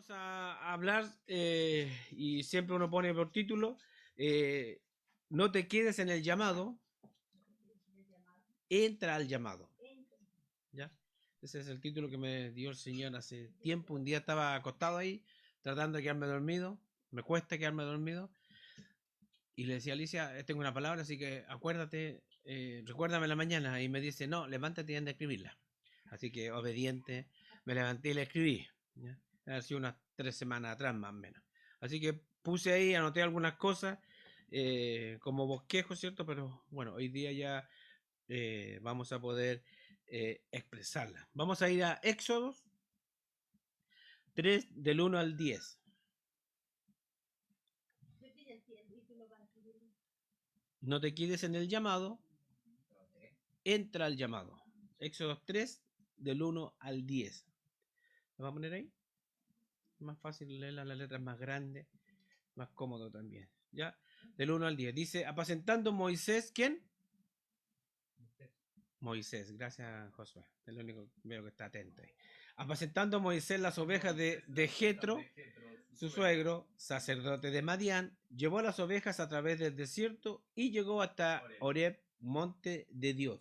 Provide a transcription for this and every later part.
Vamos a hablar y siempre uno pone por título, no te quedes en el llamado, entra al llamado. ¿Ya? Ese es el título que me dio el Señor hace tiempo. Un día estaba acostado ahí tratando de quedarme dormido, me cuesta quedarme dormido y le decía a Alicia, tengo una palabra, así que acuérdate, recuérdame en la mañana. Y me dice, no, levántate y anda a escribirla. Así que obediente, me levanté y la escribí. ¿Ya? Ha sido unas 3 semanas atrás más o menos. Así que puse ahí, anoté algunas cosas como bosquejo, ¿cierto? Pero bueno, hoy día ya vamos a poder expresarla. Vamos a ir a Éxodos 3 del 1 al 10. No te quedes en el llamado, entra al llamado. Éxodos 3 del 1 al 10. ¿Lo vamos a poner ahí? Más fácil leerla, las letras más grandes, más cómodo también. ¿Ya? Del 1 al 10. Dice, apacentando Moisés, ¿quién? Moisés, gracias Josué. Es lo único que veo que está atento ahí. Apacentando Moisés las ovejas de Jetro, su suegro, sacerdote de Madián, llevó las ovejas a través del desierto y llegó hasta Horeb, monte de Dios.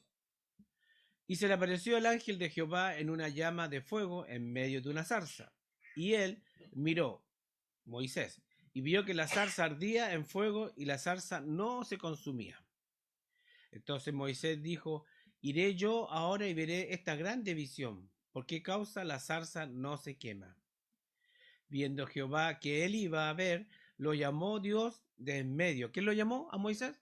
Y se le apareció el ángel de Jehová en una llama de fuego en medio de una zarza. Y él miró, Moisés, y vio que la zarza ardía en fuego y la zarza no se consumía. Entonces Moisés dijo, iré yo ahora y veré esta grande visión. ¿Por qué causa la zarza no se quema? Viendo Jehová que él iba a ver, lo llamó Dios de en medio. ¿Quién lo llamó a Moisés?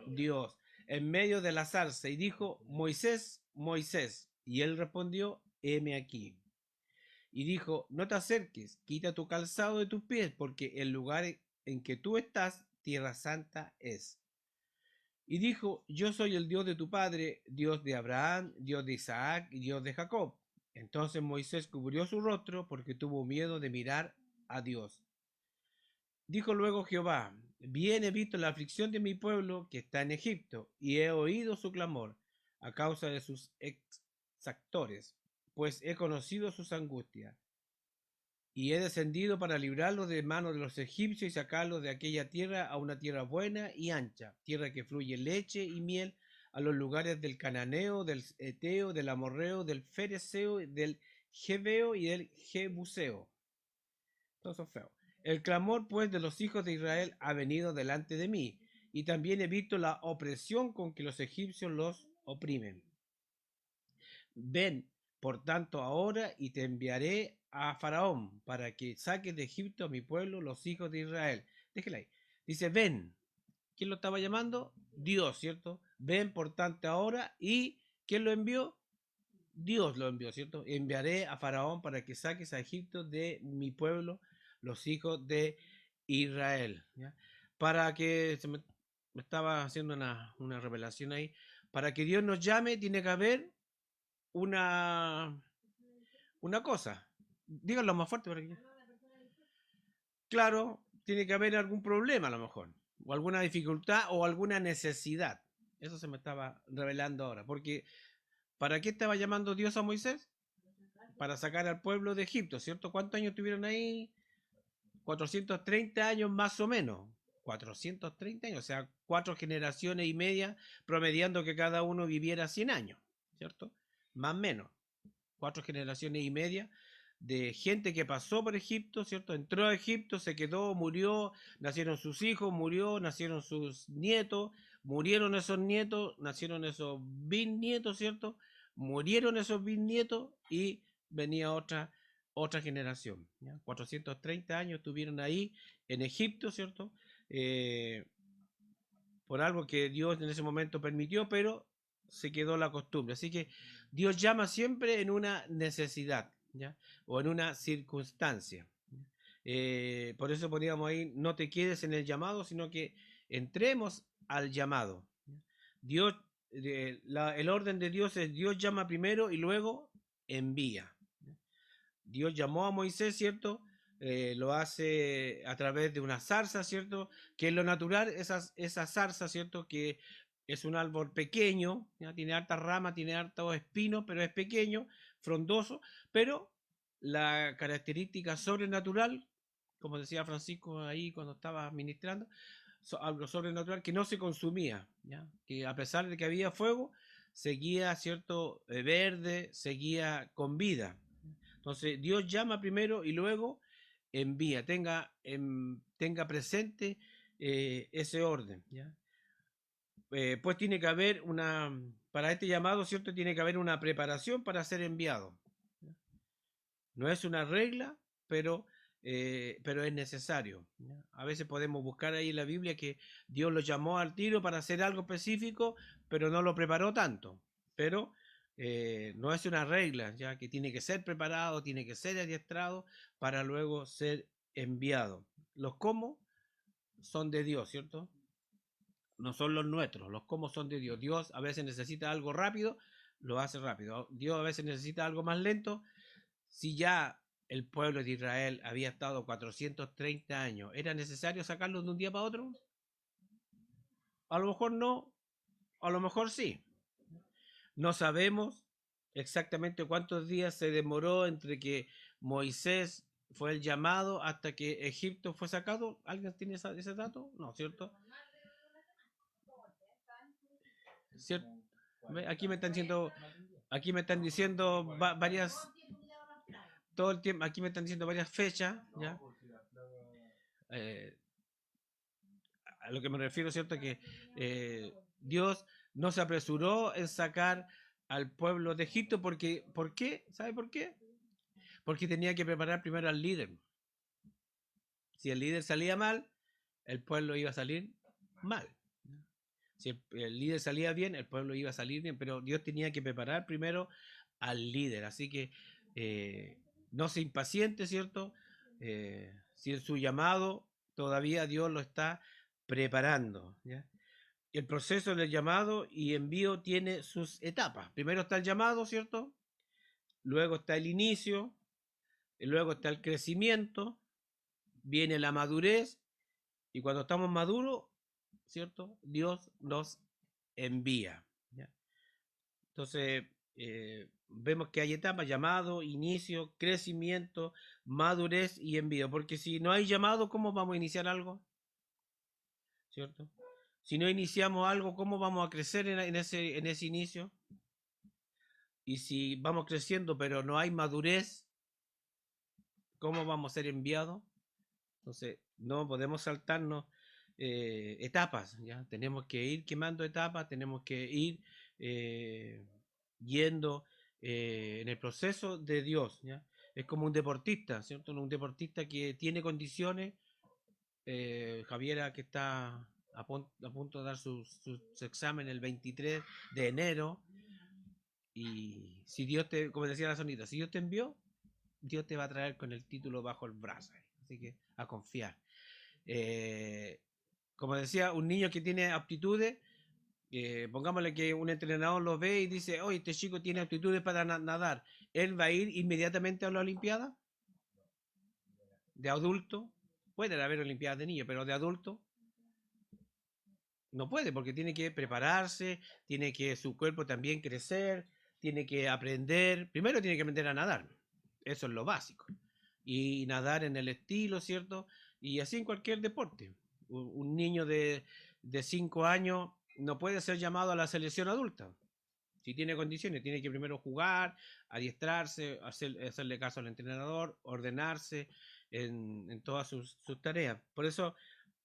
Dios, en medio de la zarza, y dijo, Moisés, Moisés. Y él respondió, heme aquí. Y dijo, no te acerques, quita tu calzado de tus pies, porque el lugar en que tú estás, tierra santa es. Y dijo, yo soy el Dios de tu padre, Dios de Abraham, Dios de Isaac y Dios de Jacob. Entonces Moisés cubrió su rostro porque tuvo miedo de mirar a Dios. Dijo luego Jehová, bien he visto la aflicción de mi pueblo que está en Egipto, y he oído su clamor a causa de sus exactores, pues he conocido sus angustias. Y he descendido para librarlos de manos de los egipcios y sacarlos de aquella tierra a una tierra buena y ancha, tierra que fluye leche y miel, a los lugares del cananeo, del eteo, del amorreo, del fereceo, del jebeo y del jebuseo. Todos son feos. El clamor, pues, de los hijos de Israel ha venido delante de mí, y también he visto la opresión con que los egipcios los oprimen. Ven, por tanto, ahora y te enviaré a Faraón para que saques de Egipto a mi pueblo, los hijos de Israel. Déjela ahí. Dice, ven. ¿Quién lo estaba llamando? Dios, ¿cierto? Ven, por tanto, ahora. ¿Y quién lo envió? Dios lo envió, ¿cierto? Enviaré a Faraón para que saques a Egipto de mi pueblo, los hijos de Israel. ¿Ya? Para que, me estaba haciendo una revelación ahí, para que Dios nos llame tiene que haber una, una cosa. Díganlo más fuerte para que... Claro, tiene que haber algún problema a lo mejor, o alguna dificultad o alguna necesidad. Eso se me estaba revelando ahora, porque ¿para qué estaba llamando Dios a Moisés? Para sacar al pueblo de Egipto, ¿cierto? ¿Cuántos años tuvieron ahí? 430 años más o menos. 430 años, o sea, 4 generaciones y media, promediando que cada uno viviera 100 años, ¿cierto? Más o menos. 4 generaciones y media de gente que pasó por Egipto, ¿cierto? Entró a Egipto, se quedó, murió, nacieron sus hijos, murió, nacieron sus nietos, murieron esos nietos, nacieron esos bisnietos, ¿cierto? Murieron esos bisnietos y venía otra generación. ¿Ya? 430 años estuvieron ahí en Egipto, ¿cierto? Eh, por algo que Dios en ese momento permitió, pero se quedó la costumbre. Así que Dios llama siempre en una necesidad, ¿ya? O en una circunstancia. Por eso poníamos ahí, no te quedes en el llamado, sino que entremos al llamado. Dios, el orden de Dios es Dios llama primero y luego envía. Dios llamó a Moisés, ¿cierto? Lo hace a través de una zarza, ¿cierto? Que es lo natural, esa zarza, ¿cierto? Que es un árbol pequeño, ¿ya? Tiene harta rama, tiene hartos espinos, pero es pequeño, frondoso, pero la característica sobrenatural, como decía Francisco ahí cuando estaba ministrando, algo sobrenatural que no se consumía, ¿ya? Que a pesar de que había fuego, seguía, ¿cierto? Verde, seguía con vida. Entonces Dios llama primero y luego envía, tenga presente ese orden, ¿ya? Pues tiene que haber para este llamado, ¿cierto? Tiene que haber una preparación para ser enviado. No es una regla, pero es necesario, ¿ya? A veces podemos buscar ahí en la Biblia que Dios lo llamó al tiro para hacer algo específico, pero no lo preparó tanto. Pero no es una regla, ya que tiene que ser preparado, tiene que ser adiestrado para luego ser enviado. Los cómo son de Dios, ¿cierto? No son los nuestros, los cómo son de Dios. Dios a veces necesita algo rápido, lo hace rápido. Dios a veces necesita algo más lento. Si ya el pueblo de Israel había estado 430 años, ¿era necesario sacarlo de un día para otro? A lo mejor no, a lo mejor sí. No sabemos exactamente cuántos días se demoró entre que Moisés fue el llamado hasta que Egipto fue sacado. ¿Alguien tiene ese dato? No, ¿cierto? ¿Cierto? Aquí me están diciendo varias, todo el tiempo, aquí me están diciendo varias fechas, ¿ya? Eh, a lo que me refiero, ¿cierto? Que Dios no se apresuró en sacar al pueblo de Egipto porque, ¿por qué? ¿Sabe por qué? Porque tenía que preparar primero al líder. Si el líder salía mal, el pueblo iba a salir mal. Si el líder salía bien, el pueblo iba a salir bien, pero Dios tenía que preparar primero al líder. Así que no se impaciente, ¿cierto? Si en su llamado todavía Dios lo está preparando, ¿ya? El proceso del llamado y envío tiene sus etapas. Primero está el llamado, ¿cierto? Luego está el inicio, y luego está el crecimiento, viene la madurez, y cuando estamos maduros, ¿cierto? Dios nos envía, ¿ya? Entonces, vemos que hay etapas: llamado, inicio, crecimiento, madurez y envío. Porque si no hay llamado, ¿cómo vamos a iniciar algo? ¿Cierto? Si no iniciamos algo, ¿cómo vamos a crecer en ese inicio? Y si vamos creciendo pero no hay madurez, ¿cómo vamos a ser enviados? Entonces, no podemos saltarnos etapas, ¿ya? Tenemos que ir quemando etapas, tenemos que ir eh, yendo en el proceso de Dios, ¿ya? Es como un deportista, ¿cierto? Un deportista que tiene condiciones, Javiera que está a punto de dar su examen el 23 de enero, y si Dios te, como decía la sonita, si Dios te envió, Dios te va a traer con el título bajo el brazo. Así que a confiar. Eh, Como decía, un niño que tiene aptitudes, pongámosle que un entrenador lo ve y dice, oye, este chico tiene aptitudes para nadar. ¿Él va a ir inmediatamente a la Olimpiada? ¿De adulto? Puede haber Olimpiadas de niños, pero de adulto no puede, porque tiene que prepararse, tiene que su cuerpo también crecer, tiene que aprender. Primero tiene que aprender a nadar. Eso es lo básico. Y nadar en el estilo, ¿cierto? Y así en cualquier deporte. Un niño de 5 años no puede ser llamado a la selección adulta. Si tiene condiciones, tiene que primero jugar, adiestrarse, hacerle caso al entrenador, ordenarse en todas sus tareas. Por eso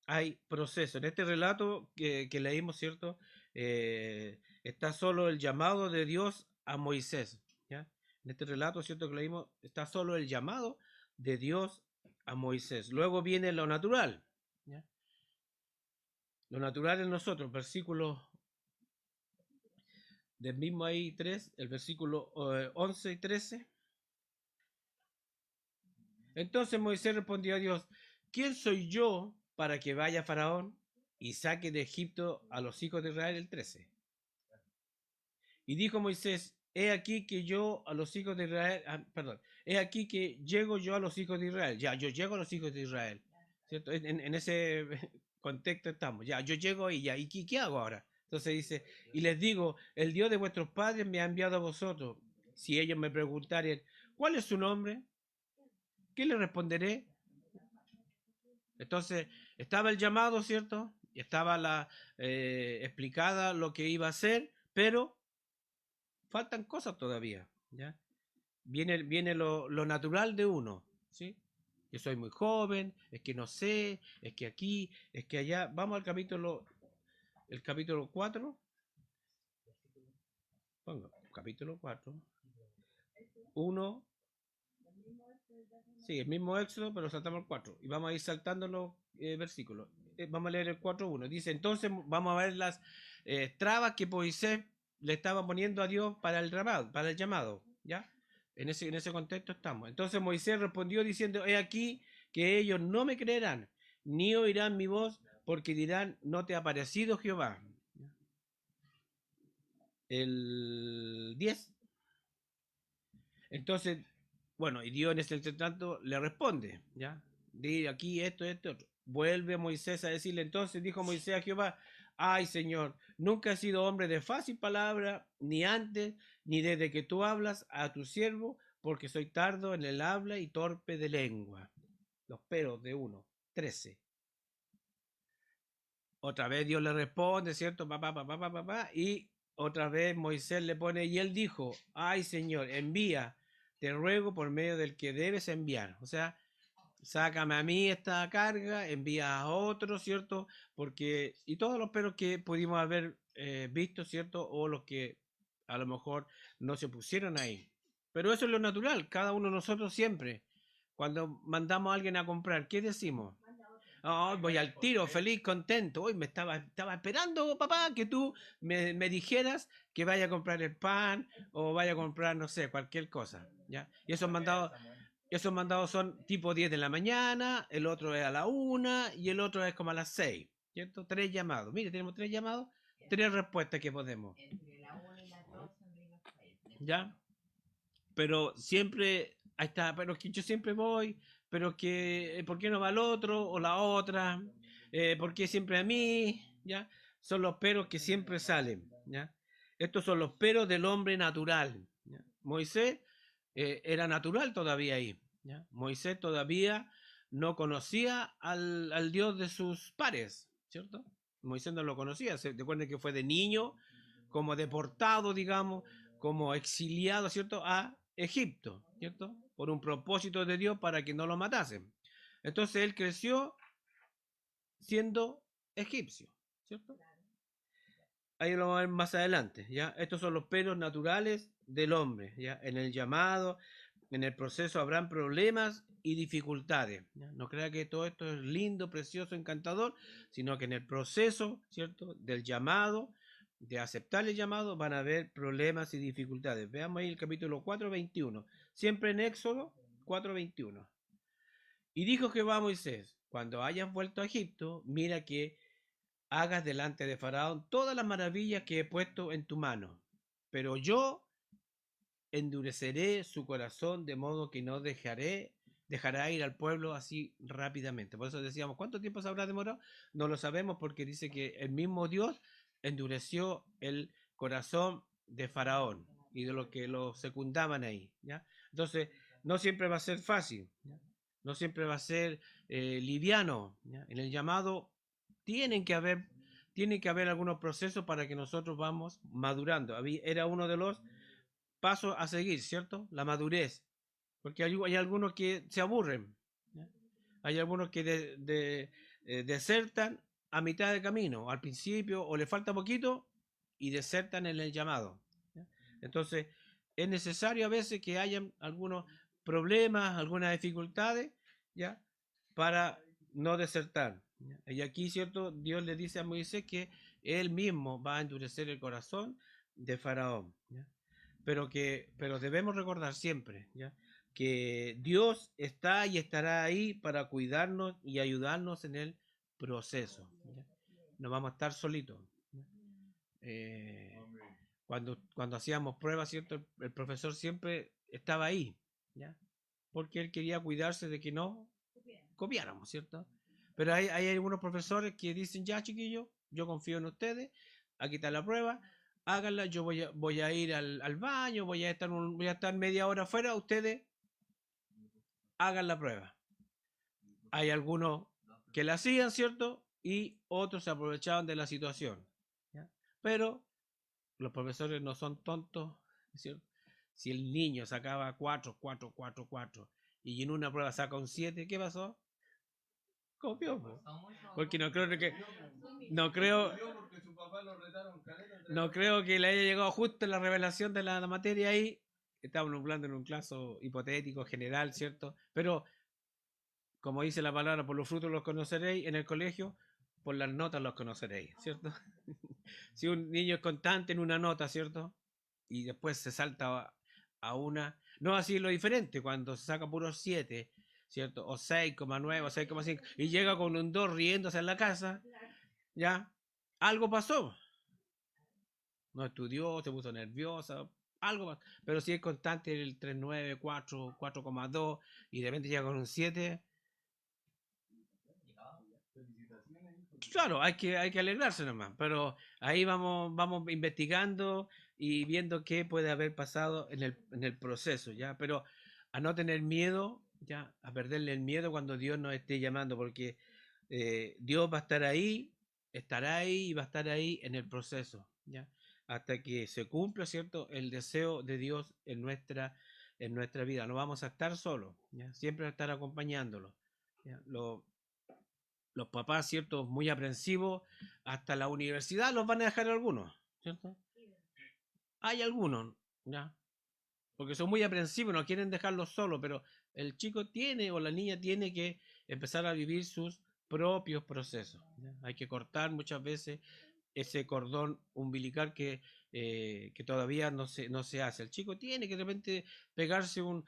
hay proceso. En este relato que leímos, ¿cierto? Está solo el llamado de Dios a Moisés, ¿ya? En este relato, ¿cierto? Que leímos, está solo el llamado de Dios a Moisés. Luego viene lo natural, ¿ya? Lo natural en nosotros, versículos del mismo ahí 3, el versículo 11 y 13. Entonces Moisés respondió a Dios, ¿quién soy yo para que vaya Faraón y saque de Egipto a los hijos de Israel? El 13. Y dijo Moisés, he aquí que yo a los hijos de Israel, perdón, he aquí que llego yo a los hijos de Israel. Ya, yo llego a los hijos de Israel. ¿Cierto? En ese contexto estamos. Ya, yo llego y ya, ¿y qué hago ahora? Entonces dice, y les digo, el Dios de vuestros padres me ha enviado a vosotros. Si ellos me preguntaren, ¿cuál es su nombre? ¿Qué le responderé? Entonces, estaba el llamado, ¿cierto? Y estaba explicada lo que iba a hacer, pero faltan cosas todavía, ¿ya? Viene lo natural de uno, ¿sí? Yo soy muy joven, es que no sé, es que aquí, es que allá. Vamos al el capítulo 4. Pongo, capítulo 4. 1. Sí, el mismo Éxodo, pero saltamos el 4. Y vamos a ir saltando los versículos. Vamos a leer el 4.1. Dice, entonces vamos a ver las trabas que Moisés le estaba poniendo a Dios para el llamado, ¿ya? En ese contexto estamos. Entonces Moisés respondió diciendo, he aquí que ellos no me creerán, ni oirán mi voz, porque dirán, no te ha parecido Jehová. El 10. Entonces, bueno, y Dios en ese tanto le responde, ¿ya? Di aquí esto, otro. Vuelve Moisés a decirle, entonces dijo Moisés a Jehová, ay Señor, nunca he sido hombre de fácil palabra, ni antes, ni desde que tú hablas a tu siervo, porque soy tardo en el habla y torpe de lengua. Los peros de uno. 13. Otra vez Dios le responde, ¿cierto? Y otra vez Moisés le pone, y él dijo, ay Señor, envía, te ruego por medio del que debes enviar. O sea, sácame a mí esta carga, envía a otro, ¿cierto? Porque, y todos los peros que pudimos haber visto, ¿cierto? O los que a lo mejor no se pusieron ahí. Pero eso es lo natural, cada uno de nosotros siempre. Cuando mandamos a alguien a comprar, ¿qué decimos? Oh, voy al tiro, feliz, contento. Hoy estaba esperando, papá, que tú me dijeras que vaya a comprar el pan o vaya a comprar, no sé, cualquier cosa. ¿Ya? Y esos mandados son tipo 10 de la mañana, el otro es a la 1 y el otro es como a las 6. ¿Cierto? 3 llamados. Mire, tenemos 3 llamados, 3 respuestas que podemos. ¿Ya? Pero siempre, ahí está, pero es que yo siempre voy, pero que, ¿por qué no va el otro o la otra? ¿Por qué siempre a mí? ¿Ya? Son los peros que siempre salen, ¿ya? Estos son los peros del hombre natural, ¿ya? Moisés era natural todavía ahí, ¿ya? Moisés todavía no conocía al Dios de sus pares, ¿cierto? Moisés no lo conocía, se recuerden que fue de niño, como deportado, digamos, como exiliado, ¿cierto? A Egipto, ¿cierto? Por un propósito de Dios para que no lo matasen. Entonces él creció siendo egipcio, ¿cierto? Ahí lo vamos a ver más adelante, ¿ya? Estos son los pelos naturales del hombre, ¿ya? En el llamado, en el proceso habrán problemas y dificultades, ¿ya? No crea que todo esto es lindo, precioso, encantador, sino que en el proceso, ¿cierto? Del llamado, de aceptar el llamado, van a haber problemas y dificultades. Veamos ahí el capítulo 4:21, siempre en Éxodo 4:21. Y dijo Jehová a Moisés, cuando hayas vuelto a Egipto, mira que hagas delante de Faraón todas las maravillas que he puesto en tu mano. Pero yo endureceré su corazón de modo que no dejará ir al pueblo así rápidamente. Por eso decíamos, ¿cuánto tiempo se habrá demorado? No lo sabemos porque dice que el mismo Dios endureció el corazón de Faraón y de los que lo secundaban ahí, ¿ya? Entonces, no siempre va a ser fácil, ¿ya? No siempre va a ser liviano, ¿ya? En el llamado tienen que haber, tienen que haber algunos procesos para que nosotros vamos madurando. Era uno de los pasos a seguir, ¿cierto? La madurez. Porque hay algunos que se aburren, ¿ya? Hay algunos que desertan a mitad de camino, al principio, o le falta poquito y desertan en el llamado, ¿ya? Entonces, es necesario a veces que hayan algunos problemas, algunas dificultades, ¿ya? Para no desertar, ¿ya? Y aquí, ¿cierto? Dios le dice a Moisés que él mismo va a endurecer el corazón de Faraón, ¿ya? Pero debemos recordar siempre, ¿ya? Que Dios está y estará ahí para cuidarnos y ayudarnos en el proceso, ¿ya? No vamos a estar solitos, ¿ya? Eh, cuando hacíamos pruebas, ¿cierto? El profesor siempre estaba ahí, ¿ya? Porque él quería cuidarse de que no copiáramos, ¿cierto? Pero hay algunos profesores que dicen, ya chiquillos, yo confío en ustedes, aquí está la prueba, háganla, yo voy a ir al baño, voy a estar media hora afuera, ustedes hagan la prueba. Hay algunos que la hacían, ¿cierto? Y otros se aprovechaban de la situación. ¿Ya? Pero los profesores no son tontos, ¿cierto? Si el niño sacaba 4, 4, 4, 4 y en una prueba saca un 7, ¿qué pasó? Copió, po. Porque no creo no creo que le haya llegado justo la revelación de la materia ahí. Estamos hablando en un caso hipotético general, ¿cierto? Pero como dice la palabra, por los frutos los conoceréis en el colegio, por las notas los conoceréis, ¿cierto? Si un niño es constante en una nota, ¿cierto? Y después se salta a una, no así lo diferente, cuando se saca puros 7, ¿cierto? O 6,9 o 6,5 y llega con un 2 riéndose en la casa, ¿ya? Algo pasó. No estudió, se puso nerviosa, algo más. Pero si es constante el 3,9, 4, 4,2 y de repente llega con un 7, claro, hay que alegrarse nomás, pero ahí vamos investigando y viendo qué puede haber pasado en el proceso, ¿ya? Pero a no tener miedo, ¿ya? A perderle el miedo cuando Dios nos esté llamando, porque Dios va a estar ahí, estará ahí y va a estar ahí en el proceso, ¿ya? Hasta que se cumpla, ¿cierto? El deseo de Dios en nuestra vida. No vamos a estar solos, ¿ya? Siempre va a estar acompañándolo, ¿ya? Los papás, ¿cierto? Muy aprensivos, hasta la universidad los van a dejar algunos, ¿cierto? Hay algunos, ¿ya? Porque son muy aprensivos, no quieren dejarlos solos, pero el chico tiene o la niña tiene que empezar a vivir sus propios procesos, ¿ya? Hay que cortar muchas veces ese cordón umbilical que todavía no se hace. El chico tiene que de repente pegarse un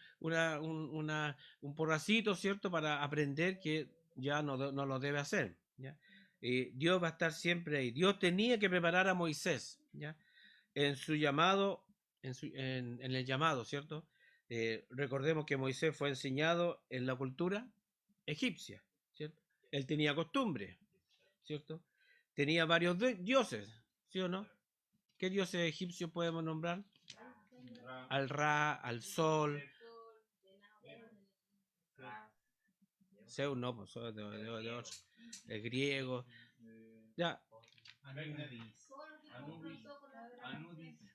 porracito, ¿cierto? Para aprender que ya no lo debe hacer, ¿ya? Dios va a estar siempre ahí. Dios tenía que preparar a Moisés, ¿ya? En su llamado, en el llamado, ¿cierto? Recordemos que Moisés fue enseñado en la cultura egipcia, ¿cierto? Él tenía costumbre, ¿cierto? Tenía varios dioses, ¿sí o no? ¿Qué dioses egipcios podemos nombrar? Al Ra, al Sol, Zeus no, pues de otro, el griego, ya.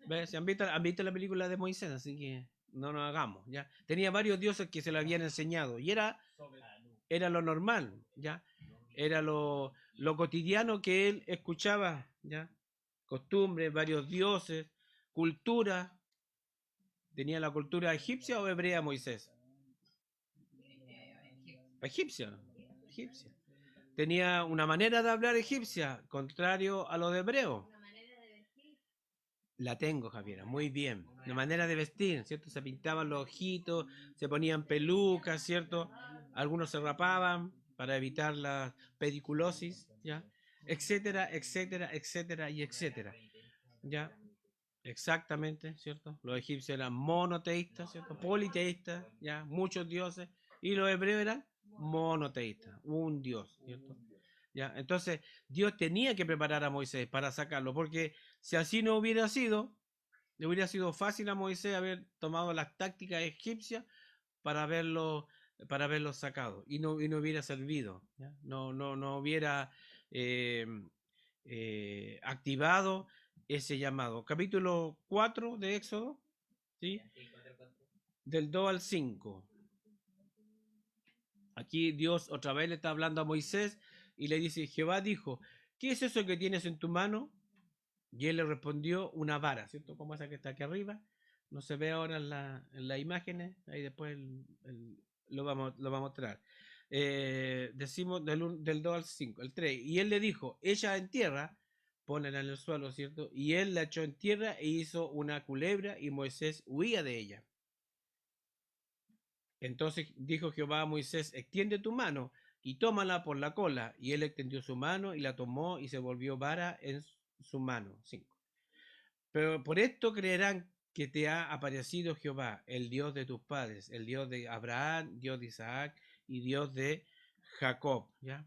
¿Ves? Han visto la película de Moisés, así que no nos hagamos, ¿ya? Tenía varios dioses que se le habían enseñado y era lo normal, ¿ya? Era lo cotidiano que él escuchaba, ¿ya? Costumbres, varios dioses, cultura. ¿Tenía la cultura egipcia o hebrea Moisés? Egipcia, egipcia. Tenía una manera de hablar egipcia, contrario a lo de hebreo. La tengo, Javiera, muy bien. Una manera de vestir, ¿cierto? Se pintaban los ojitos, se ponían pelucas, ¿cierto? Algunos se rapaban para evitar la pediculosis, ¿ya? Etcétera, etcétera, etcétera y etcétera. ¿Ya? Exactamente, ¿cierto? Los egipcios eran monoteístas, ¿cierto? Politeístas, ¿ya? Muchos dioses. Y los hebreos eran monoteístas, un dios, ¿cierto? ¿Ya? Entonces, Dios tenía que preparar a Moisés para sacarlo, porque si así no hubiera sido, le hubiera sido fácil a Moisés haber tomado las tácticas egipcias para para haberlo sacado y no hubiera servido, ¿ya? No hubiera eh, activado ese llamado. Capítulo 4 de Éxodo, ¿sí? Del 2 al 5. Aquí Dios otra vez le está hablando a Moisés y le dice, Jehová dijo, ¿qué es eso que tienes en tu mano? Y él le respondió, una vara, ¿cierto? Como esa que está aquí arriba. No se ve ahora en las imágenes, ahí después lo va a mostrar. Decimos del 2 al 5, el 3. Y él le dijo, ella en tierra, ponela en el suelo, ¿cierto? Y él la echó en tierra e hizo una culebra y Moisés huía de ella. Entonces dijo Jehová a Moisés, extiende tu mano y tómala por la cola. Y él extendió su mano y la tomó y se volvió vara en su mano. 5. Pero por esto creerán que te ha aparecido Jehová, el Dios de tus padres, el Dios de Abraham, Dios de Isaac y Dios de Jacob. ¿Ya?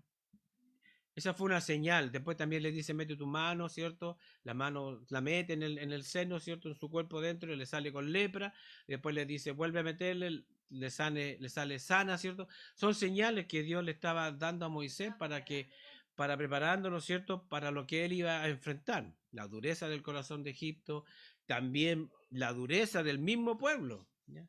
Esa fue una señal. Después también le dice, mete tu mano, ¿cierto? La mano la mete en el seno, ¿cierto? En su cuerpo dentro y le sale con lepra. Después le dice, vuelve a meterle le sale sana, ¿cierto? Son señales que Dios le estaba dando a Moisés para preparándolo, ¿cierto? Para lo que él iba a enfrentar. La dureza del corazón de Egipto, también la dureza del mismo pueblo, ¿ya?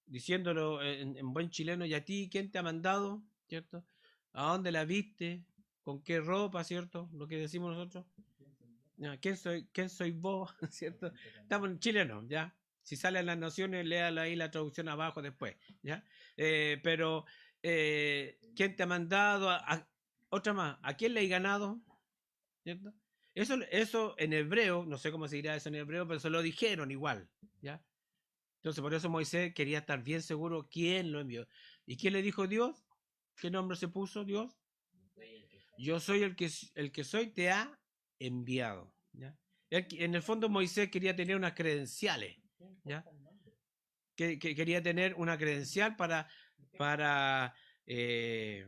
Diciéndolo en buen chileno, ¿y a ti quién te ha mandado? ¿Cierto? ¿A dónde la viste? ¿Con qué ropa? ¿Cierto? Lo que decimos nosotros. Ya, quién soy vos? ¿Cierto? Estamos en chileno, ¿ya? Si sale en las Naciones, léala ahí la traducción abajo después, ¿ya? Pero, ¿quién te ha mandado? Otra más, ¿a quién le he ganado? ¿Cierto? Eso en hebreo, no sé cómo se dirá eso en hebreo, pero se lo dijeron igual, ¿ya? Entonces, por eso Moisés quería estar bien seguro quién lo envió. ¿Y quién le dijo Dios? ¿Qué nombre se puso Dios? Yo soy el que soy, te ha enviado. ¿Ya? En el fondo Moisés quería tener unas credenciales. ¿Ya? Que quería tener una credencial para eh,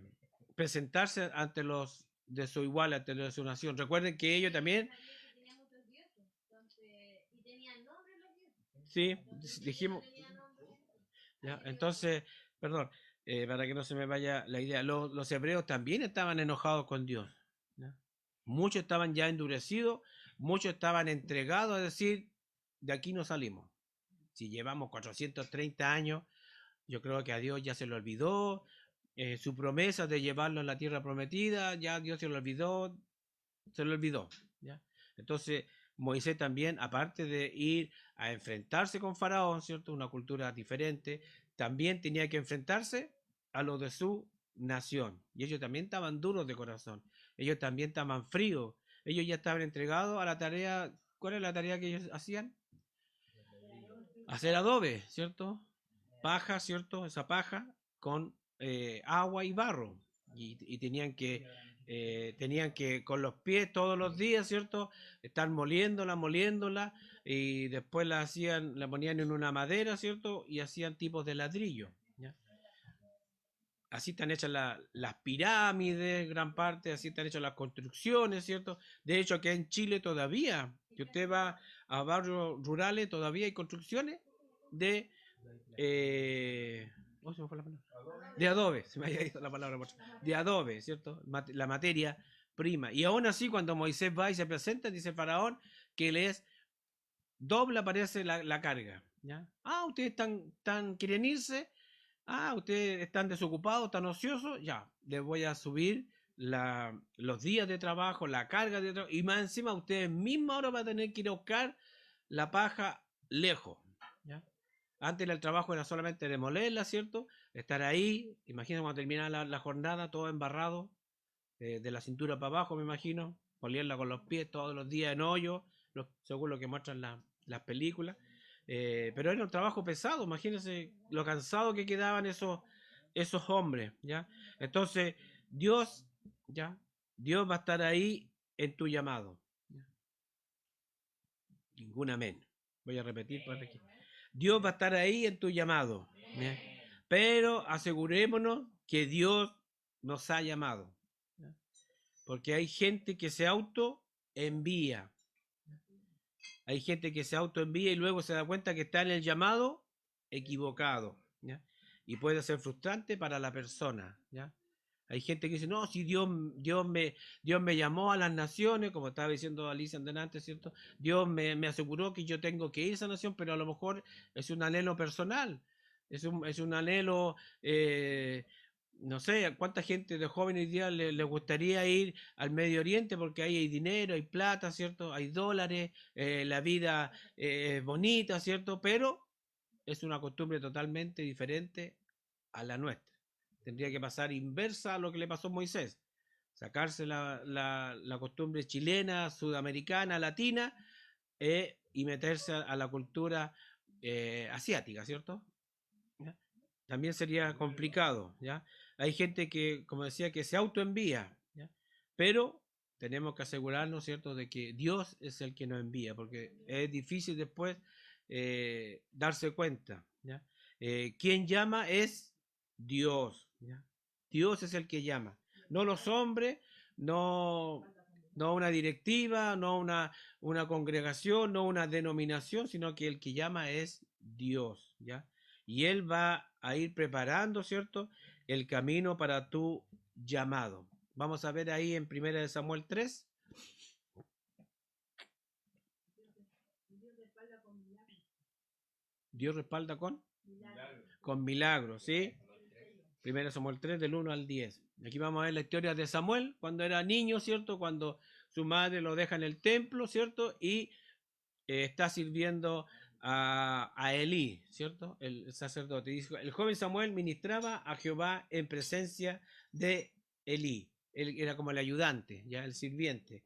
presentarse ante los de su igual, ante los de su nación. Recuerden que ellos también, sí, dijimos, ¿ya? Entonces, perdón, para que no se me vaya la idea, los hebreos también estaban enojados con Dios. ¿Ya? Muchos estaban ya endurecidos, muchos estaban entregados a decir, de aquí no salimos. Si llevamos 430 años, yo creo que a Dios ya se le olvidó, su promesa de llevarlo a la tierra prometida, ya Dios se lo olvidó. ¿Ya? Entonces, Moisés también, aparte de ir a enfrentarse con Faraón, ¿cierto? Una cultura diferente, también tenía que enfrentarse a lo de su nación. Y ellos también estaban duros de corazón. Ellos también estaban fríos. Ellos ya estaban entregados a la tarea. ¿Cuál es la tarea que ellos hacían? Hacer adobe, ¿cierto? Paja, ¿cierto? Esa paja con agua y barro. Y tenían que con los pies todos los días, ¿cierto? Estar moliéndola, y después la ponían en una madera, ¿cierto? Y hacían tipos de ladrillo. ¿Ya? Así están hechas las pirámides, gran parte, así están hechas las construcciones, ¿cierto? De hecho, aquí en Chile todavía, si usted va a barrios rurales, todavía hay construcciones de se me fue la palabra. De adobe, se me había ido la palabra. De adobe, ¿cierto? La materia prima. Y aún así, cuando Moisés va y se presenta, dice Faraón que le es doble, aparece la carga. ¿Ya? Ustedes quieren irse. Ustedes están desocupados, están ociosos. Ya, les voy a subir los días de trabajo, la carga de trabajo. Y más encima, ustedes mismos ahora van a tener que ir a buscar la paja lejos. ¿Ya? Antes el trabajo era solamente demolerla, ¿cierto? Estar ahí, imagino cuando terminaba la jornada, todo embarrado, de la cintura para abajo, me imagino, polerla con los pies todos los días en hoyo, según lo que muestran las películas. Pero era un trabajo pesado, imagínense lo cansado que quedaban esos hombres, ¿ya? Entonces, Dios, ¿ya? Dios va a estar ahí en tu llamado. ¿Ya? Ningún amén. Voy a repetir para que Dios va a estar ahí en tu llamado. ¿Ya? Pero asegurémonos que Dios nos ha llamado. ¿Ya? Porque hay gente que se autoenvía. Hay gente que se autoenvía y luego se da cuenta que está en el llamado equivocado. ¿Ya? Y puede ser frustrante para la persona. ¿Ya? Hay gente que dice, no, si Dios me llamó a las naciones, como estaba diciendo Alicia antes, ¿cierto? Dios me aseguró que yo tengo que ir a esa nación, pero a lo mejor es un anhelo personal, es un anhelo, no sé, cuánta gente de jóvenes hoy día le gustaría ir al Medio Oriente porque ahí hay dinero, hay plata, ¿cierto? Hay dólares, la vida es bonita, ¿cierto? Pero es una costumbre totalmente diferente a la nuestra. Tendría que pasar inversa a lo que le pasó a Moisés. Sacarse la costumbre chilena, sudamericana, latina, y meterse a la cultura asiática, ¿cierto? ¿Ya? También sería complicado, ¿ya? Hay gente que, como decía, que se autoenvía, ¿ya? Pero tenemos que asegurarnos, ¿cierto?, de que Dios es el que nos envía, porque es difícil después darse cuenta, ¿ya? Quien llama es Dios, ¿ya? Dios es el que llama, no los hombres, no, no una directiva, no una congregación, no una denominación, sino que el que llama es Dios, ¿ya? y Él va a ir preparando, ¿cierto?, el camino para tu llamado. Vamos a ver ahí en 1 Samuel 3. Dios respalda con milagros, ¿sí? 1 Samuel 3 del 1 al 10. Aquí vamos a ver la historia de Samuel cuando era niño, ¿cierto? Cuando su madre lo deja en el templo, ¿cierto? Y está sirviendo a Elí, ¿cierto? El sacerdote. Dice, el joven Samuel ministraba a Jehová en presencia de Elí. Él era como el ayudante, ya el sirviente.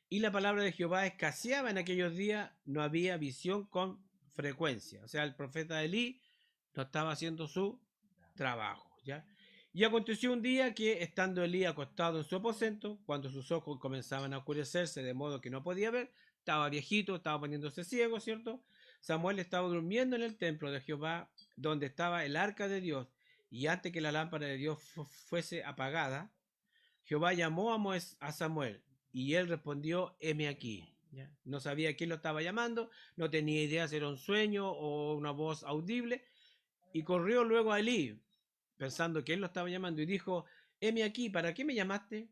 Y la palabra de Jehová escaseaba en aquellos días, no había visión con frecuencia. O sea, el profeta Elí no estaba haciendo su trabajo, ¿ya? Y aconteció un día que, estando Elí acostado en su aposento, cuando sus ojos comenzaban a oscurecerse de modo que no podía ver, estaba viejito, estaba poniéndose ciego, ¿cierto? Samuel estaba durmiendo en el templo de Jehová, donde estaba el arca de Dios, y antes que la lámpara de Dios fuese apagada, Jehová llamó a Samuel, y él respondió, heme aquí. ¿Ya? No sabía quién lo estaba llamando, no tenía idea si era un sueño o una voz audible, y corrió luego a Elí, pensando que él lo estaba llamando, y dijo, heme aquí, ¿para qué me llamaste?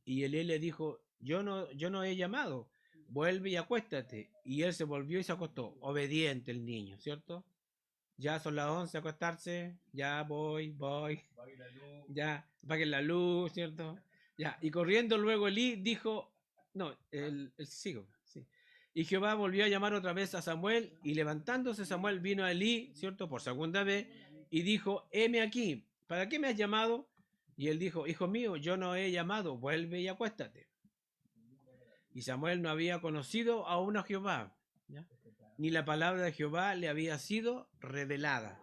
Y Elí le dijo, yo no he llamado, vuelve y acuéstate. Y él se volvió y se acostó, obediente el niño, ¿cierto? Ya son las 11 a acostarse, ya voy, ya, apaguen la luz, ¿cierto? Ya, y corriendo luego Elí dijo, no, sigo, sí. Y Jehová volvió a llamar otra vez a Samuel, y levantándose Samuel vino a Elí, ¿cierto? Por segunda vez, y dijo, heme aquí, ¿para qué me has llamado? Y él dijo, hijo mío, yo no he llamado, vuelve y acuéstate. Y Samuel no había conocido aún a Jehová, ¿ya? Ni la palabra de Jehová le había sido revelada.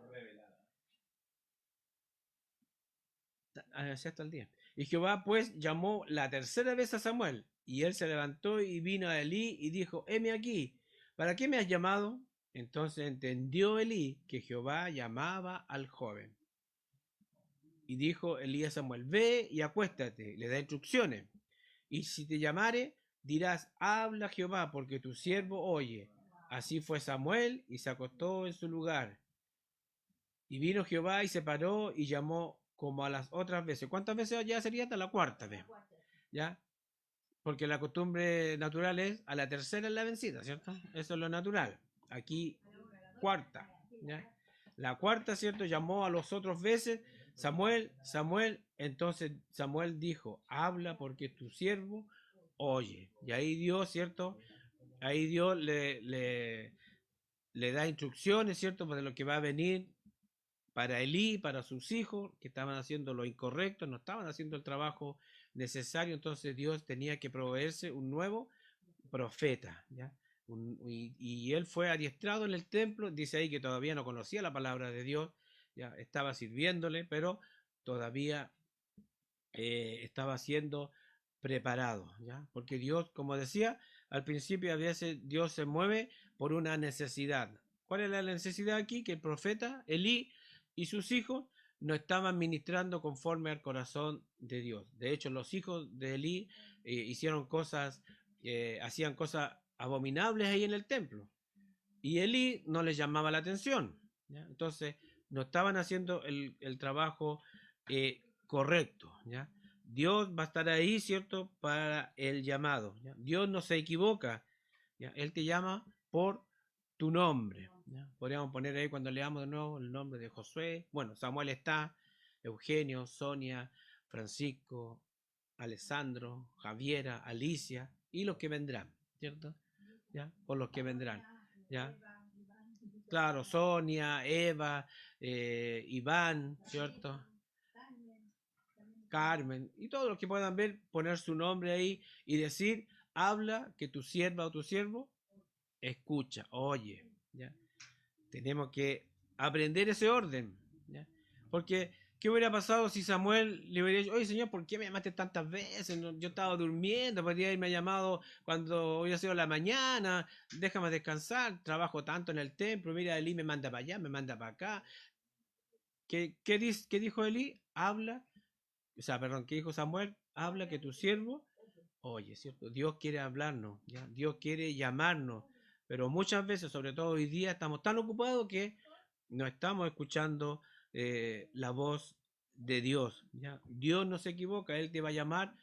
Así hasta el día. Y Jehová pues llamó la tercera vez a Samuel, y él se levantó y vino a Elí y dijo, heme aquí, ¿para qué me has llamado? Entonces entendió Elí que Jehová llamaba al joven. Y dijo Elí a Samuel, ve y acuéstate, le da instrucciones. Y si te llamare, dirás, habla Jehová, porque tu siervo oye. Así fue Samuel, y se acostó en su lugar. Y vino Jehová y se paró y llamó como a las otras veces. ¿Cuántas veces ya sería? Hasta la cuarta vez. ¿Ya? Porque la costumbre natural es a la tercera es la vencida, ¿cierto? Eso es lo natural. Aquí, cuarta. ¿Ya? La cuarta, ¿cierto? Llamó a los otros veces, Samuel, Samuel. Entonces Samuel dijo, habla porque tu siervo oye. Y ahí Dios, ¿cierto? Ahí Dios le da instrucciones, ¿cierto? De lo que va a venir para Elí, para sus hijos, que estaban haciendo lo incorrecto, no estaban haciendo el trabajo necesario, entonces Dios tenía que proveerse un nuevo profeta, ¿ya? Y él fue adiestrado en el templo, dice ahí que todavía no conocía la palabra de Dios, ya estaba sirviéndole, pero todavía estaba siendo preparado, ¿ya? Porque Dios, como decía, al principio a veces Dios se mueve por una necesidad. ¿Cuál es la necesidad aquí? Que el profeta Elí y sus hijos no estaban ministrando conforme al corazón de Dios. De hecho, los hijos de Elí hicieron cosas, hacían cosas abominables ahí en el templo. Y Elí no les llamaba la atención, ¿ya? Entonces, no estaban haciendo el trabajo correcto, ¿ya? Dios va a estar ahí, ¿cierto? Para el llamado, ¿ya? Dios no se equivoca, ¿ya? Él te llama por tu nombre, ¿ya? Podríamos poner ahí cuando leamos de nuevo el nombre de Josué. Bueno, Samuel está, Eugenio, Sonia, Francisco, Alessandro, Javiera, Alicia y los que vendrán, ¿cierto? ¿Ya? Por los que vendrán, ¿ya? Claro, Sonia, Eva, Iván, ¿cierto? Carmen, y todos los que puedan ver, poner su nombre ahí y decir, habla que tu sierva o tu siervo escucha, oye, ¿ya? Tenemos que aprender ese orden, ¿ya? Porque, ¿qué hubiera pasado si Samuel le hubiera dicho, oye Señor, ¿por qué me llamaste tantas veces? Yo estaba durmiendo, podría haberme llamado cuando hubiera sido la mañana, déjame descansar, trabajo tanto en el templo, mira, Elí me manda para allá, me manda para acá. ¿Qué dijo Elí? Habla, o sea, perdón, ¿qué dijo Samuel? Habla que tu siervo oye, ¿cierto? Dios quiere hablarnos, ¿ya? Dios quiere llamarnos, pero muchas veces, sobre todo hoy día, estamos tan ocupados que no estamos escuchando la voz de Dios. ¿Ya? Dios no se equivoca, Él te va a llamar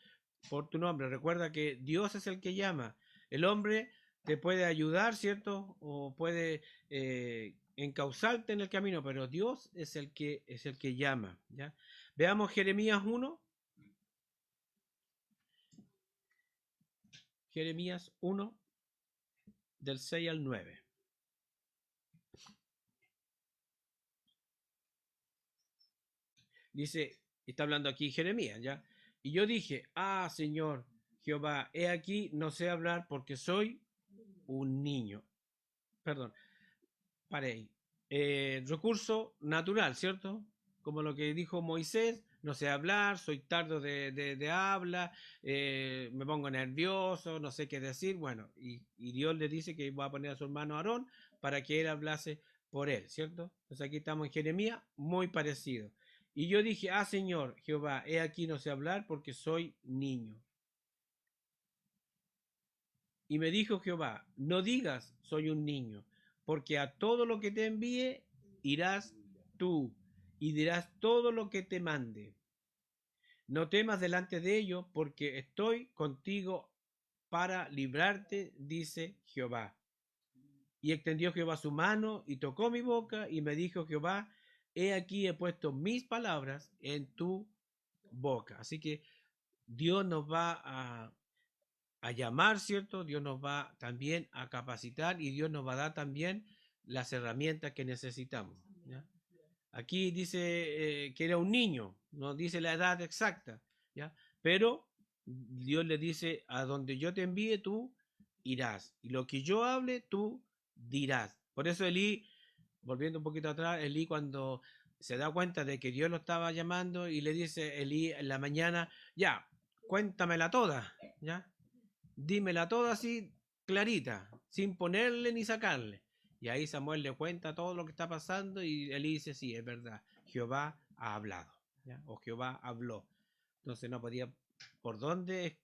por tu nombre. Recuerda que Dios es el que llama. El hombre te puede ayudar, ¿cierto? O puede encauzarte en el camino, pero Dios es el que llama. ¿Ya? Veamos Jeremías 1. Jeremías 1, del 6 al 9. Dice, está hablando aquí Jeremías, ¿ya? Y yo dije, ah, Señor Jehová, he aquí, no sé hablar porque soy un niño. Perdón, paré. Recurso natural, ¿cierto? Como lo que dijo Moisés, no sé hablar, soy tardo de habla, me pongo nervioso, no sé qué decir. Bueno, y Dios le dice que va a poner a su hermano Aarón para que él hablase por él, ¿cierto? Entonces aquí estamos en Jeremías, muy parecido. Y yo dije, ah, Señor Jehová, he aquí no sé hablar porque soy niño. Y me dijo Jehová, no digas soy un niño, porque a todo lo que te envíe irás tú y dirás todo lo que te mande. No temas delante de ello, porque estoy contigo para librarte, dice Jehová. Y extendió Jehová su mano y tocó mi boca y me dijo Jehová, he aquí he puesto mis palabras en tu boca. Así que Dios nos va a llamar, ¿cierto? Dios nos va también a capacitar y Dios nos va a dar también las herramientas que necesitamos. ¿Ya? Aquí dice que era un niño, no dice la edad exacta, ¿ya? Pero Dios le dice, a donde yo te envíe tú irás, y lo que yo hable tú dirás. Por eso Elí, volviendo un poquito atrás, Elí cuando se da cuenta de que Dios lo estaba llamando y le dice Elí en la mañana, ya, cuéntamela toda, ¿ya? Dímela toda así clarita, sin ponerle ni sacarle. Y ahí Samuel le cuenta todo lo que está pasando y él dice, sí, es verdad, Jehová ha hablado, ¿ya? O Jehová habló. Entonces no podía por dónde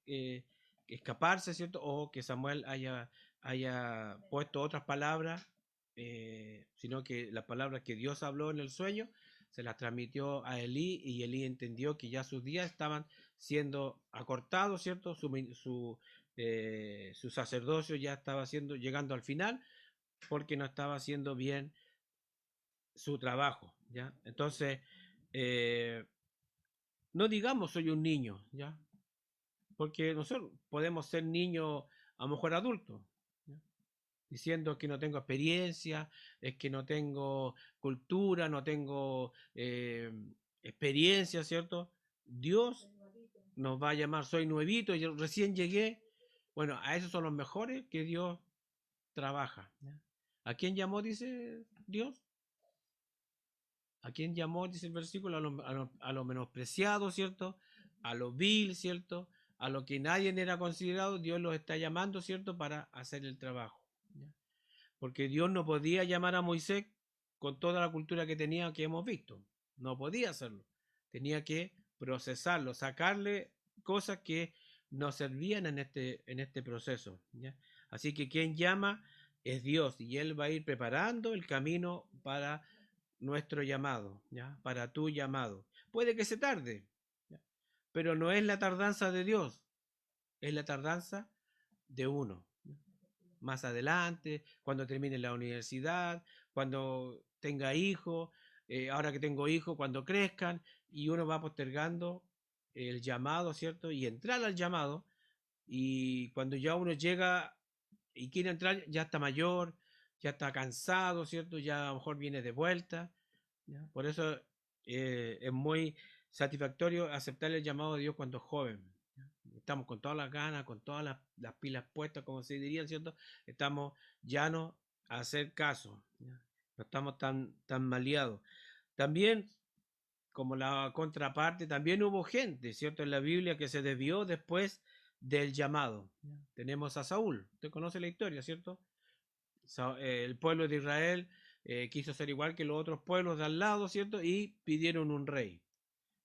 escaparse, ¿cierto? O que Samuel haya puesto otras palabras, sino que las palabras que Dios habló en el sueño se las transmitió a Elí y Elí entendió que ya sus días estaban siendo acortados, ¿cierto? Su sacerdocio ya estaba llegando al final porque no estaba haciendo bien su trabajo, ¿ya? Entonces, eh, no digamos soy un niño, ¿ya? Porque nosotros podemos ser niños, a lo mejor adultos, ¿ya? Diciendo que no tengo experiencia, es que no tengo cultura, no tengo experiencia, ¿cierto? Dios nos va a llamar, soy nuevito, yo recién llegué. Bueno, a esos son los mejores que Dios trabaja. ¿Ya? ¿A quién llamó, dice Dios? ¿A quién llamó, dice el versículo? A lo menospreciado, ¿cierto? A lo vil, ¿cierto? A lo que nadie era considerado, Dios los está llamando, ¿cierto? Para hacer el trabajo. ¿Ya? Porque Dios no podía llamar a Moisés con toda la cultura que tenía que hemos visto. No podía hacerlo. Tenía que procesarlo, sacarle cosas que no servían en este proceso. ¿Ya? Así que quien llama es Dios y Él va a ir preparando el camino para nuestro llamado, ¿ya? Para tu llamado. Puede que se tarde, ¿ya? Pero no es la tardanza de Dios, es la tardanza de uno. ¿Ya? Más adelante, cuando termine la universidad, cuando tenga hijos, ahora que tengo hijos, cuando crezcan, y uno va postergando el llamado, ¿cierto? Y entrar al llamado, y cuando ya uno llega y quiere entrar, ya está mayor, ya está cansado, ¿cierto? Ya a lo mejor viene de vuelta. ¿Ya? Por eso es muy satisfactorio aceptar el llamado de Dios cuando es joven. ¿Ya? Estamos con todas las ganas, con todas las pilas puestas, como se diría, ¿cierto? Estamos llanos a hacer caso. ¿Ya? No estamos tan maleados. También, como la contraparte, también hubo gente, ¿cierto? En la Biblia que se desvió después del llamado. ¿Ya? Tenemos a Saúl. Usted conoce la historia, ¿cierto? El pueblo de Israel quiso ser igual que los otros pueblos de al lado, ¿cierto? Y pidieron un rey.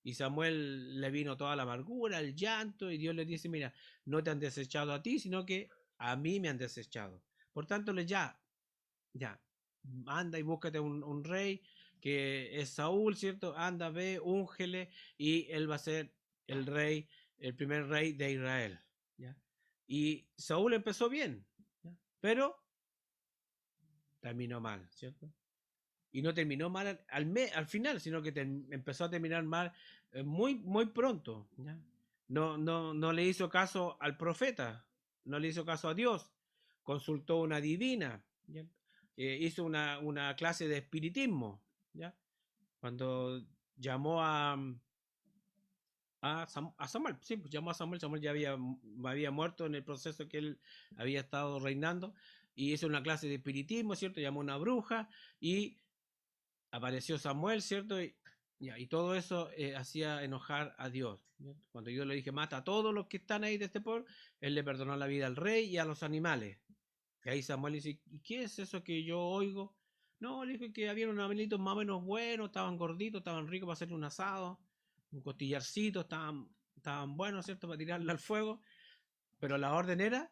Y Samuel le vino toda la amargura, el llanto, y Dios le dice, mira, no te han desechado a ti, sino que a mí me han desechado. Por tanto, ya, anda y búscate un rey que es Saúl, ¿cierto? Anda, ve, úngele y él va a ser el rey, el primer rey de Israel, ¿ya? Y Saúl empezó bien, ¿ya? Pero terminó mal, ¿cierto? Y no terminó mal al final, sino que empezó a terminar mal muy pronto, ¿ya? No le hizo caso al profeta, no le hizo caso a Dios, consultó una divina, ¿ya? Hizo una clase de espiritismo, ¿ya? Cuando llamó a Samuel, sí, pues llamó a Samuel, Samuel ya había muerto en el proceso que él había estado reinando, y hizo una clase de espiritismo, ¿cierto? Llamó a una bruja y apareció Samuel, ¿cierto? Y todo eso hacía enojar a Dios. ¿Cierto? Cuando yo le dije, mata a todos los que están ahí de este pueblo, él le perdonó la vida al rey y a los animales. Y ahí Samuel dice, ¿y qué es eso que yo oigo? No, le dije que había unos animalitos más o menos buenos, estaban gorditos, estaban ricos para hacer un asado, un costillarcito, estaban buenos, ¿cierto? Para tirarle al fuego, pero la orden era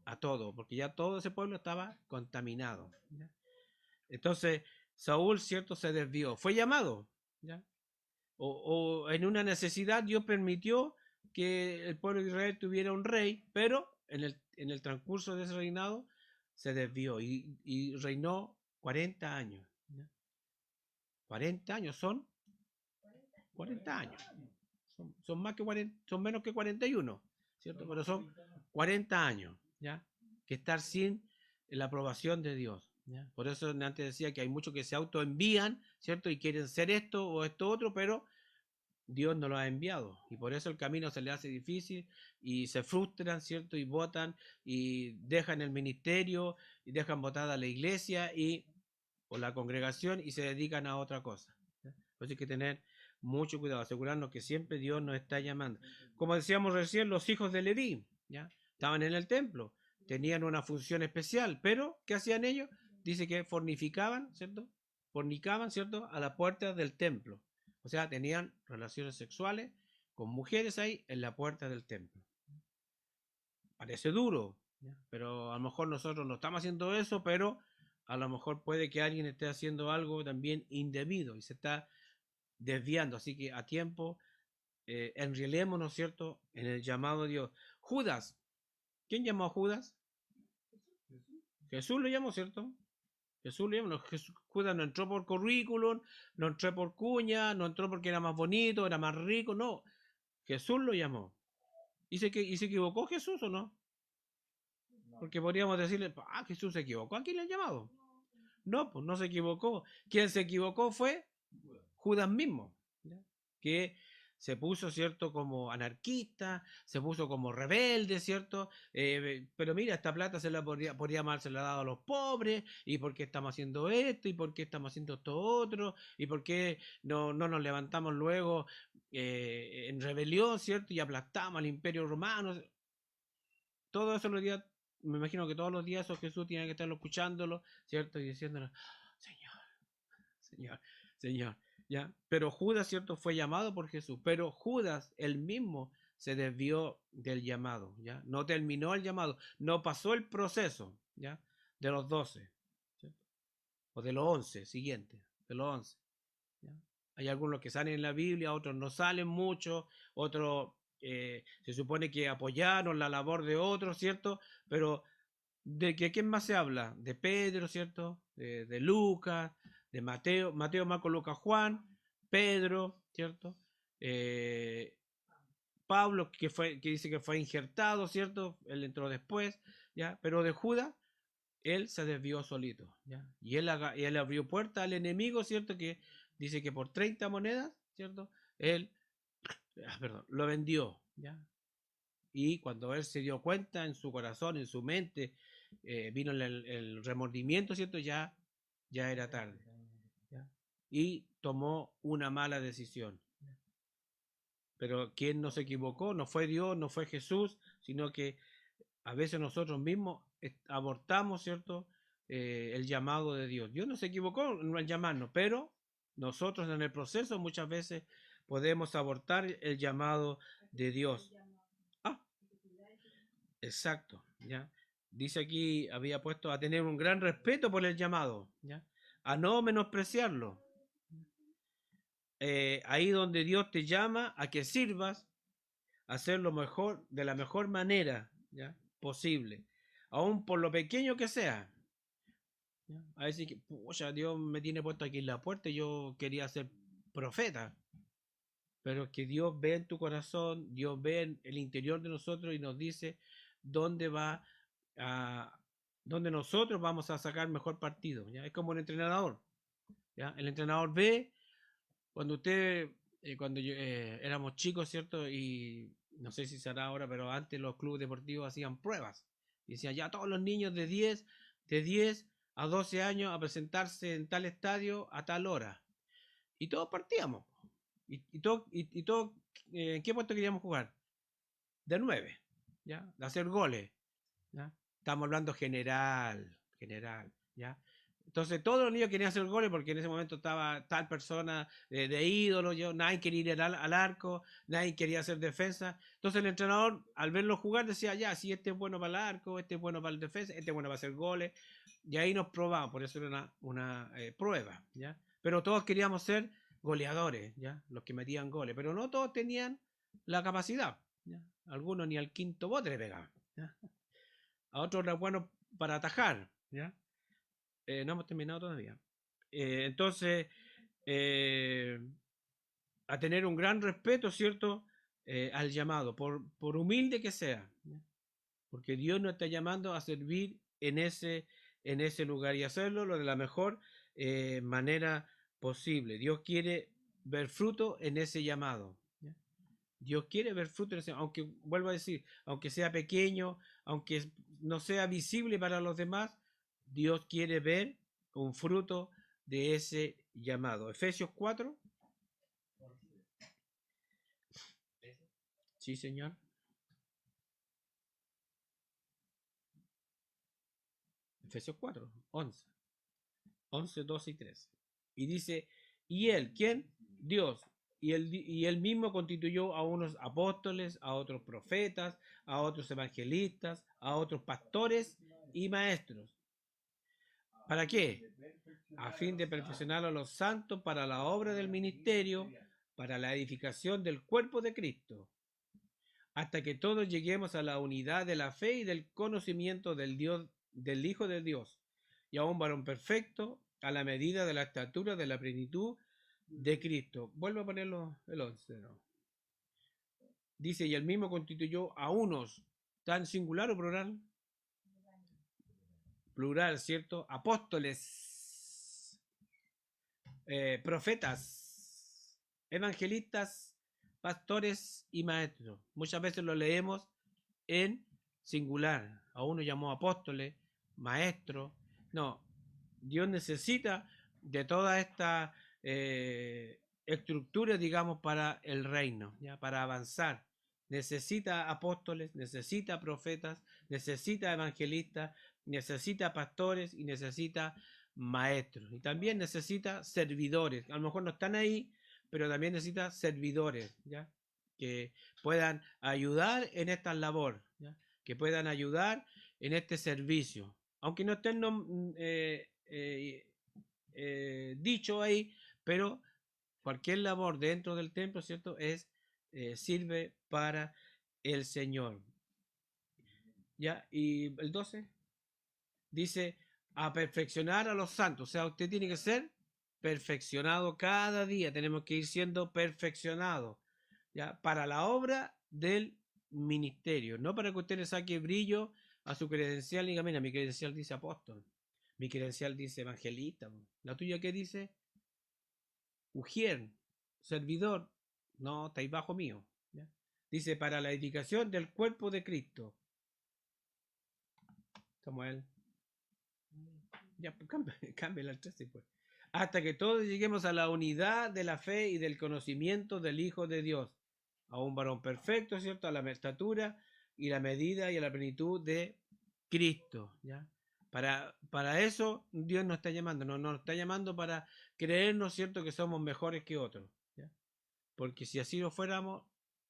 a todo, porque ya todo ese pueblo estaba contaminado. ¿Ya? Entonces, Saúl, ¿cierto? Se desvió. Fue llamado, ¿ya? O en una necesidad Dios permitió que el pueblo de Israel tuviera un rey, pero en el transcurso de ese reinado se desvió y reinó 40 años. ¿Ya? 40 años son 40 años. Son más que 40, son menos que 41, ¿cierto? Pero son 40 años, ¿ya? Que estar sin la aprobación de Dios. ¿Ya? Por eso antes decía que hay muchos que se autoenvían, ¿cierto? Y quieren ser esto o esto otro, pero Dios no lo ha enviado. Y por eso el camino se le hace difícil y se frustran, ¿cierto? Y votan y dejan el ministerio y dejan votada a la iglesia o la congregación y se dedican a otra cosa. ¿Ya? Por eso hay que tener mucho cuidado, asegurarnos que siempre Dios nos está llamando. Como decíamos recién, los hijos de Leví, ¿ya? Estaban en el templo, tenían una función especial, pero ¿qué hacían ellos? Dice que fornicaban, ¿cierto? Fornicaban, ¿cierto? A la puerta del templo. O sea, tenían relaciones sexuales con mujeres ahí en la puerta del templo. Parece duro, ¿ya? Pero a lo mejor nosotros no estamos haciendo eso, pero a lo mejor puede que alguien esté haciendo algo también indebido y se está desviando. Así que a tiempo, enrilémonos, ¿cierto? En el llamado de Dios. Judas, ¿quién llamó a Judas? Jesús lo llamó, ¿cierto? Jesús lo llamó. Judas no entró por currículum, no entró por cuña, no entró porque era más bonito, era más rico, no. Jesús lo llamó. ¿Y se equivocó Jesús o no? Porque podríamos decirle, Jesús se equivocó. ¿A quién le han llamado? No, pues no se equivocó. Quien se equivocó fue Judas mismo, ¿ya? Que se puso, ¿cierto?, como anarquista, se puso como rebelde, ¿cierto? Pero mira, esta plata podría haberse la dado a los pobres, y por qué estamos haciendo esto, y por qué estamos haciendo esto otro, y por qué no nos levantamos luego en rebelión, ¿cierto? Y aplastamos al imperio romano. Todo eso lo día, me imagino que todos los días eso Jesús tiene que estarlo escuchándolo, ¿cierto? Y diciéndolo, Señor, Señor, Señor, ¿ya? Pero Judas, ¿cierto? Fue llamado por Jesús, pero Judas, él mismo, se desvió del llamado, ¿ya? No terminó el llamado, no pasó el proceso, ¿ya? De los 12, ¿cierto? O de los 11 siguientes, de los 11, ¿ya? Hay algunos que salen en la Biblia, otros no salen mucho, otros se supone que apoyaron la labor de otros, ¿cierto? Pero ¿de quién más se habla? De Pedro, ¿cierto? De Lucas, de Mateo, Marco, Lucas, Juan, Pedro, ¿cierto? Eh, Pablo, que dice que fue injertado, ¿cierto? Él entró después, ¿ya? Pero de Judas, él se desvió solito, ¿ya? Y él abrió puerta al enemigo, ¿cierto? Que dice que por 30 monedas, ¿cierto? Él, perdón, lo vendió, ¿ya? Y cuando él se dio cuenta en su corazón, en su mente, vino el remordimiento, ¿cierto? Ya era tarde. ¿Ya? Y tomó una mala decisión. Pero quien no se equivocó no fue Dios, no fue Jesús, sino que a veces nosotros mismos abortamos, ¿cierto? El llamado de Dios. Dios no se equivocó al llamarnos, pero nosotros en el proceso muchas veces podemos abortar el llamado de Dios. Ah, exacto, ¿ya? dice aquí, había puesto a tener un gran respeto por el llamado, ¿ya? A no menospreciarlo. Ahí donde Dios te llama a que sirvas, a hacer lo mejor, de la mejor manera, ¿ya? Posible, aún por lo pequeño que sea. ¿Ya? A veces que, pucha, Dios me tiene puesto aquí en la puerta y yo quería ser profeta, pero que Dios ve en tu corazón, Dios ve en el interior de nosotros y nos dice dónde va a, dónde nosotros vamos a sacar mejor partido. ¿Ya? Es como un entrenador. ¿Ya? El entrenador ve cuando usted, éramos chicos, ¿cierto? Y no sé si será ahora, pero antes los clubes deportivos hacían pruebas. Y decían, ya todos los niños de 10 a 12 años a presentarse en tal estadio a tal hora. Y todos partíamos. Y todos, ¿en qué puesto queríamos jugar? De 9, ¿ya? De hacer goles, ¿ya? Estamos hablando general, ¿ya? Entonces todos los niños querían hacer goles porque en ese momento estaba tal persona de ídolo, nadie quería ir al arco, nadie quería hacer defensa. Entonces el entrenador al verlo jugar decía, ya, si este es bueno para el arco, este es bueno para el defensa, este es bueno para hacer goles. Y ahí nos probamos, por eso era una prueba, ¿ya? Pero todos queríamos ser goleadores, ¿ya? Los que metían goles, pero no todos tenían la capacidad, ¿ya? Algunos ni al quinto bote le pegaban, ¿ya? A otros era bueno para atajar, ¿ya? No hemos terminado todavía. Entonces, eh, a tener un gran respeto, ¿cierto? Al llamado, por humilde que sea, ¿ya? Porque Dios nos está llamando a servir en ese lugar y hacerlo lo de la mejor manera posible. Dios quiere ver fruto en ese llamado, ¿ya? Dios quiere ver fruto en ese, aunque vuelvo a decir, aunque sea pequeño, aunque no sea visible para los demás, Dios quiere ver un fruto de ese llamado. Efesios 4. Sí, señor. Efesios 4, 11, 12 y 13. Y dice, ¿y él? ¿Quién? Dios. Y él mismo constituyó a unos apóstoles, a otros profetas, a otros evangelistas, a otros pastores y maestros. ¿Para qué? A fin de perfeccionar a los santos para la obra del ministerio, para la edificación del cuerpo de Cristo, hasta que todos lleguemos a la unidad de la fe y del conocimiento del Dios, del Hijo de Dios, y a un varón perfecto, a la medida de la estatura de la plenitud de Cristo. Vuelvo a ponerlo el 11, ¿no? Dice, y el mismo constituyó a unos, tan singular o plural, plural, ¿cierto? Apóstoles, profetas, evangelistas, pastores y maestros. Muchas veces lo leemos en singular. A uno llamó apóstoles, maestros. No, Dios necesita de toda esta estructura, digamos, para el reino, ¿ya? Para avanzar. Necesita apóstoles, necesita profetas, necesita evangelistas, necesita pastores y necesita maestros. Y también necesita servidores. A lo mejor no están ahí, pero también necesita servidores, ¿ya? Que puedan ayudar en esta labor, ¿ya? Que puedan ayudar en este servicio. Aunque no estén dicho ahí, pero cualquier labor dentro del templo, ¿cierto? Sirve para el Señor. ¿Ya? Y el 12 dice, a perfeccionar a los santos. O sea, usted tiene que ser perfeccionado cada día. Tenemos que ir siendo perfeccionados, ¿ya? Para la obra del ministerio. No para que usted le saque brillo a su credencial y diga, mira, mi credencial dice apóstol. Mi credencial dice evangelista. ¿La tuya qué dice? Ujier, servidor. No, estáis bajo mío, ¿ya? Dice, para la edificación del cuerpo de Cristo. Samuel. Ya, pues cambia el 13, pues. Hasta que todos lleguemos a la unidad de la fe y del conocimiento del Hijo de Dios. A un varón perfecto, ¿cierto? A la estatura y la medida y a la plenitud de Cristo, ¿ya? Para eso Dios nos está llamando, no nos está llamando para creernos, ¿cierto?, que somos mejores que otros, ¿ya? Porque si así lo fuéramos,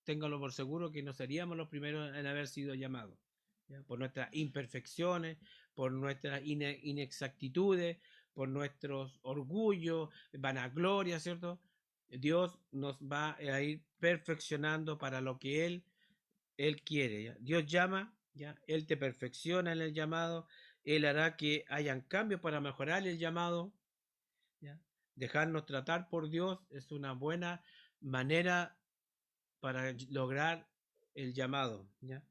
téngalo por seguro que no seríamos los primeros en haber sido llamados. ¿ya? Por nuestras imperfecciones, por nuestras inexactitudes, por nuestros orgullos, vanagloria, ¿cierto? Dios nos va a ir perfeccionando para lo que Él quiere. ¿Ya? Dios llama, ¿ya? Él te perfecciona en el llamado, Él hará que hayan cambios para mejorar el llamado. ¿Ya? Dejarnos tratar por Dios es una buena manera para lograr el llamado, ¿ya?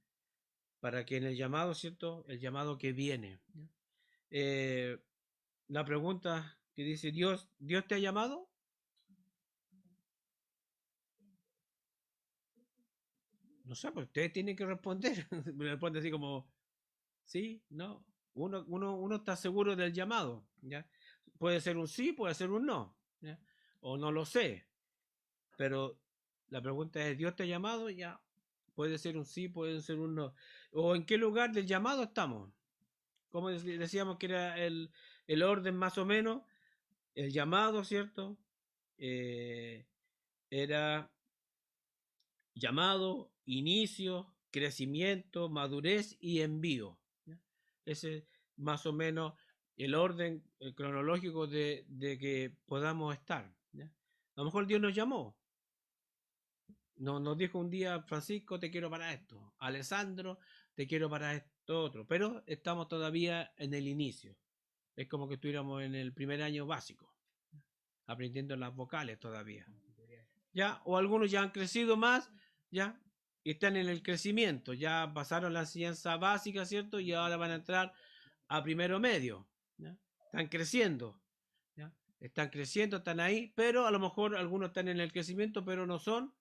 Para que en el llamado, ¿cierto? El llamado que viene. ¿Ya? Eh, la pregunta que dice ¿Dios te ha llamado? No sé, pues ustedes tienen que responder. Me responde así como, sí, no. Uno está seguro del llamado, ¿ya? Puede ser un sí, puede ser un no, ¿ya? O no lo sé, pero la pregunta es, ¿Dios te ha llamado? Ya, puede ser un sí, puede ser un no. ¿O en qué lugar del llamado estamos? Como decíamos que era el orden más o menos, el llamado, ¿cierto? Eh, era llamado, inicio, crecimiento, madurez y envío. ¿Ya? Ese es más o menos el orden cronológico de que podamos estar. ¿Ya? A lo mejor Dios nos llamó. Nos dijo un día, Francisco, te quiero para esto. Alessandro, te quiero para esto otro. Pero estamos todavía en el inicio. Es como que estuviéramos en el primer año básico, aprendiendo las vocales todavía. ¿Ya? O algunos ya han crecido más, ¿ya? Y están en el crecimiento, ya pasaron la enseñanza básica, ¿cierto? Y ahora van a entrar a primero medio, ¿ya? Están creciendo, ¿ya? Están creciendo, están ahí, pero a lo mejor algunos están en el crecimiento, pero no son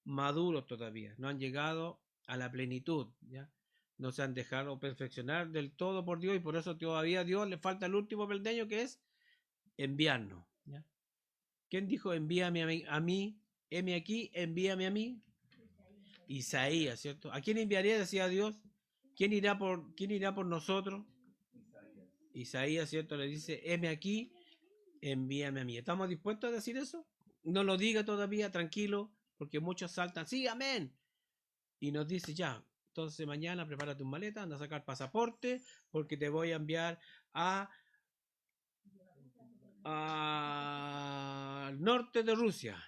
maduros todavía, no han llegado a la plenitud, ¿ya? No se han dejado perfeccionar del todo por Dios y por eso todavía a Dios le falta el último peldaño que es enviarnos, ¿ya? ¿Quién dijo envíame a mí? Heme aquí, envíame a mí. Isaías, ¿cierto? ¿A quién enviaría? Decía Dios. Quién irá por nosotros? Isaías, ¿cierto? Le dice, heme aquí, envíame a mí. ¿Estamos dispuestos a decir eso? No lo diga todavía, tranquilo, porque muchos saltan, sí, amén. Y nos dice, ya, entonces mañana prepara tu maleta, anda a sacar pasaporte, porque te voy a enviar a al norte de Rusia.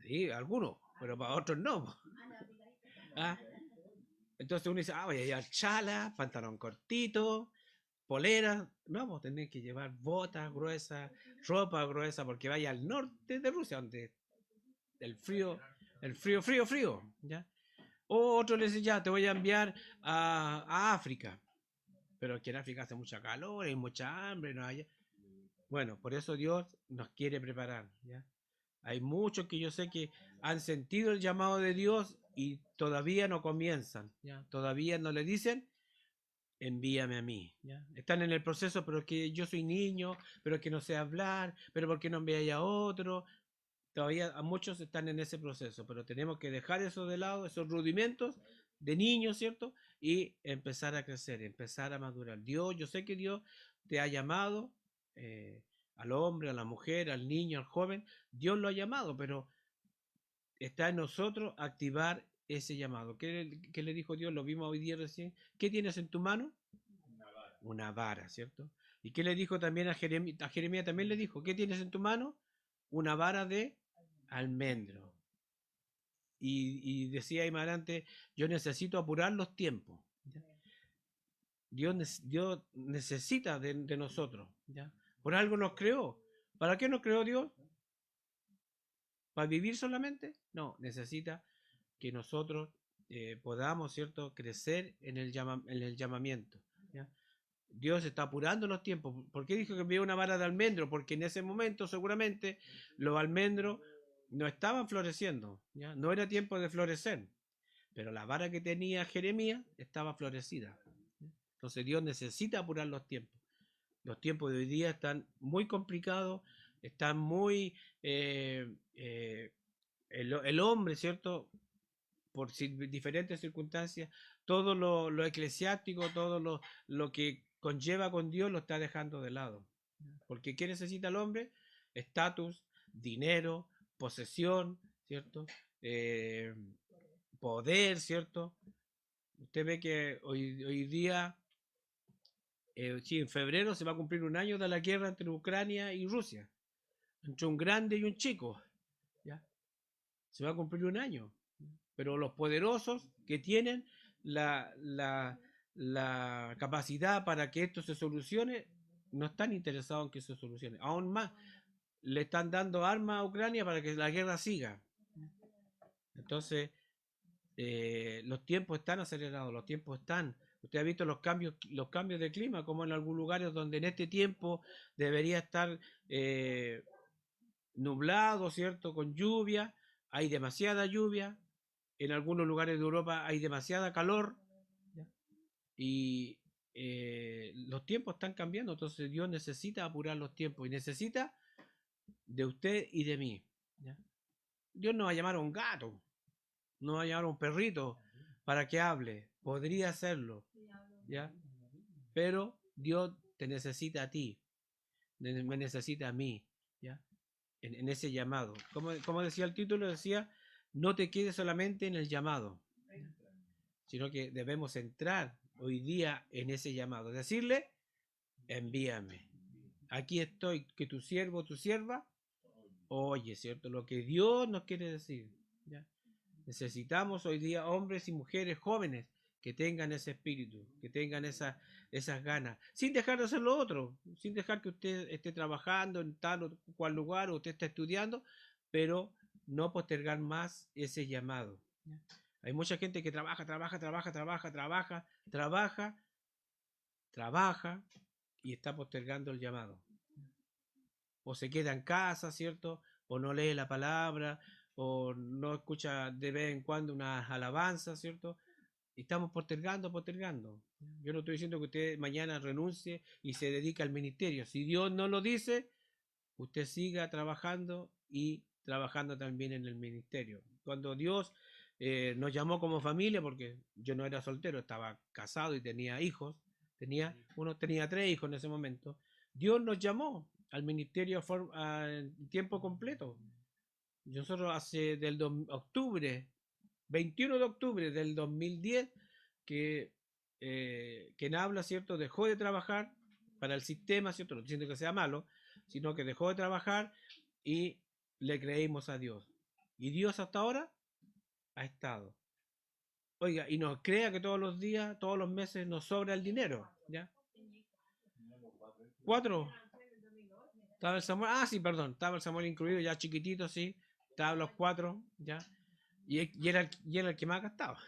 Sí, algunos, pero para otros no. ¿Ah? Entonces uno dice, voy a llevar chala, pantalón cortito, polera. No, vos tenés que llevar botas gruesas, ropa gruesa, porque vaya al norte de Rusia, donde el frío, ¿ya? O otro le dice, ya, te voy a enviar a África. Pero aquí en África hace mucha calor, hay mucha hambre, no hay... Bueno, por eso Dios nos quiere preparar, ¿ya? Hay muchos que yo sé que han sentido el llamado de Dios y todavía no comienzan, ¿ya? Todavía no le dicen, envíame a mí, ¿ya? Están en el proceso, pero es que yo soy niño, pero es que no sé hablar, pero ¿por qué no enviáis a otro? Todavía a muchos están en ese proceso, pero tenemos que dejar eso de lado, esos rudimentos de niños, ¿cierto? Y empezar a crecer, empezar a madurar. Dios, yo sé que Dios te ha llamado, al hombre, a la mujer, al niño, al joven, Dios lo ha llamado, pero está en nosotros activar ese llamado. ¿Qué le dijo Dios? Lo vimos hoy día recién. ¿Qué tienes en tu mano? Una vara, ¿cierto? ¿Y qué le dijo también a Jeremías? A Jeremías también le dijo, ¿qué tienes en tu mano? Una vara de almendro. Y decía ahí más adelante, yo necesito apurar los tiempos. ¿Ya? Dios necesita de nosotros. ¿Ya? Por algo nos creó. ¿Para qué nos creó Dios? ¿Para vivir solamente? No, necesita que nosotros podamos, ¿cierto?, crecer en el llamamiento. ¿Ya? Dios está apurando los tiempos. ¿Por qué dijo que envió una vara de almendro? Porque en ese momento seguramente los almendros no estaban floreciendo, ¿ya? No era tiempo de florecer, pero la vara que tenía Jeremías estaba florecida. Entonces Dios necesita apurar los tiempos. Los tiempos de hoy día están muy complicados, están muy... el hombre, ¿cierto? Por diferentes circunstancias, todo lo eclesiástico, todo lo que conlleva con Dios lo está dejando de lado. Porque ¿qué necesita el hombre? Estatus, dinero, posesión, ¿cierto? Eh, poder, ¿cierto? usted ve que hoy día, sí, en febrero se va a cumplir un año de la guerra entre Ucrania y Rusia, entre un grande y un chico, ¿ya? Se va a cumplir un año. Pero los poderosos que tienen la, la, la capacidad para que esto se solucione, no están interesados en que se solucione. Aún más, le están dando armas a Ucrania para que la guerra siga. Entonces, los tiempos están acelerados, los tiempos están. Usted ha visto los cambios de clima, como en algunos lugares donde en este tiempo debería estar nublado, ¿cierto? Con lluvia, hay demasiada lluvia. En algunos lugares de Europa hay demasiada calor, ¿ya? Y los tiempos están cambiando, entonces Dios necesita apurar los tiempos y necesita de usted y de mí, ¿ya? Dios no va a llamar a un gato, no va a llamar a un perrito para que hable, podría hacerlo, ¿ya? Pero Dios te necesita a ti, me necesita a mí, ¿ya? En ese llamado. Como decía el título, decía, no te quedes solamente en el llamado, sino que debemos entrar hoy día en ese llamado. Decirle, envíame. Aquí estoy, que tu siervo, tu sierva, oye, ¿cierto? Lo que Dios nos quiere decir, ¿ya? Necesitamos hoy día hombres y mujeres jóvenes que tengan ese espíritu, que tengan esas ganas, sin dejar de hacer lo otro, sin dejar que usted esté trabajando en tal o cual lugar o usted está estudiando, pero no postergar más ese llamado. Hay mucha gente que trabaja y está postergando el llamado. O se queda en casa, ¿cierto? O no lee la palabra, o no escucha de vez en cuando unas alabanzas, ¿cierto? Y estamos postergando. Yo no estoy diciendo que usted mañana renuncie y se dedique al ministerio. Si Dios no lo dice, usted siga trabajando y trabajando también en el ministerio. Cuando Dios nos llamó como familia, porque yo no era soltero, estaba casado y tenía hijos, tenía 3 hijos en ese momento, Dios nos llamó al ministerio a tiempo completo. Nosotros hace octubre, 21 de octubre del 2010, que quien habla, ¿cierto? Dejó de trabajar para el sistema, ¿cierto? No diciendo que sea malo, sino que dejó de trabajar y le creímos a Dios. Y Dios hasta ahora ha estado. Oiga, y nos crea que todos los días, todos los meses nos sobra el dinero, ¿ya? 4. Estaba el Samuel, sí, perdón, estaba el Samuel incluido, ya chiquitito, sí. Estaban los 4, ¿ya? Y era el que más gastaba.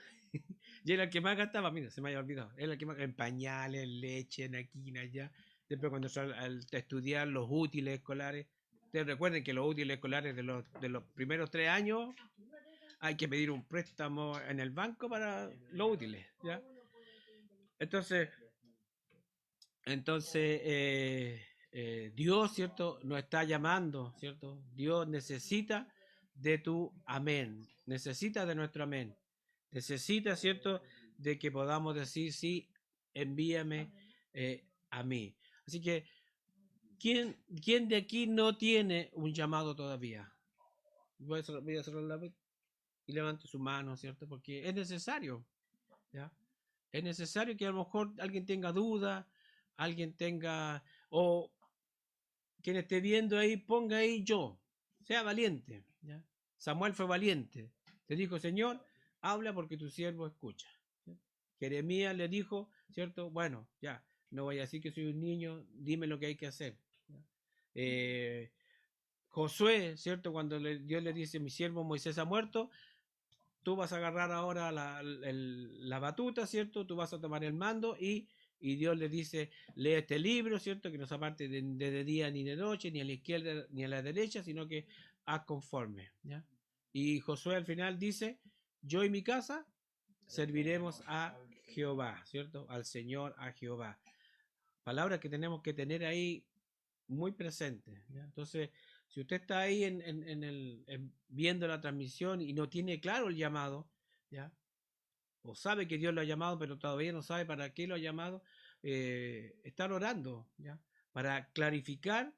Y era el que más gastaba, mira, se me había olvidado. Era el que más en pañales, en leche, en aquí, en allá. Después cuando sale al estudiar los útiles escolares. Ustedes recuerden que los útiles escolares de los primeros 3 años hay que pedir un préstamo en el banco para los útiles, ¿ya? Entonces, Dios, ¿cierto? Nos está llamando, ¿cierto? Dios necesita de tu amén, necesita de nuestro amén, necesita, ¿cierto? De que podamos decir, sí, envíame a mí. Así que, ¿quién de aquí no tiene un llamado todavía? Voy a cerrar la vez y levante su mano, ¿cierto? Porque es necesario, ¿ya? Es necesario que a lo mejor alguien tenga duda, alguien tenga, o quien esté viendo ahí, ponga ahí yo, sea valiente, ¿ya? Samuel fue valiente, le dijo, Señor, habla porque tu siervo escucha, ¿ya? Jeremías le dijo, ¿cierto? Bueno, ya, no voy a decir que soy un niño, dime lo que hay que hacer, ¿ya? Josué, ¿cierto? Cuando Dios le dice, mi siervo Moisés ha muerto, tú vas a agarrar ahora la batuta, ¿cierto? Tú vas a tomar el mando y Dios le dice, lee este libro, ¿cierto? Que no se aparte de día ni de noche, ni a la izquierda ni a la derecha, sino que haz conforme, ¿ya? Y Josué al final dice, yo y mi casa serviremos a Jehová, ¿cierto? Al Señor, a Jehová. Palabras que tenemos que tener ahí muy presentes, ¿ya? Entonces, si usted está ahí viendo la transmisión y no tiene claro el llamado, ¿ya? O sabe que Dios lo ha llamado, pero todavía no sabe para qué lo ha llamado, estar orando, ¿ya? Para clarificar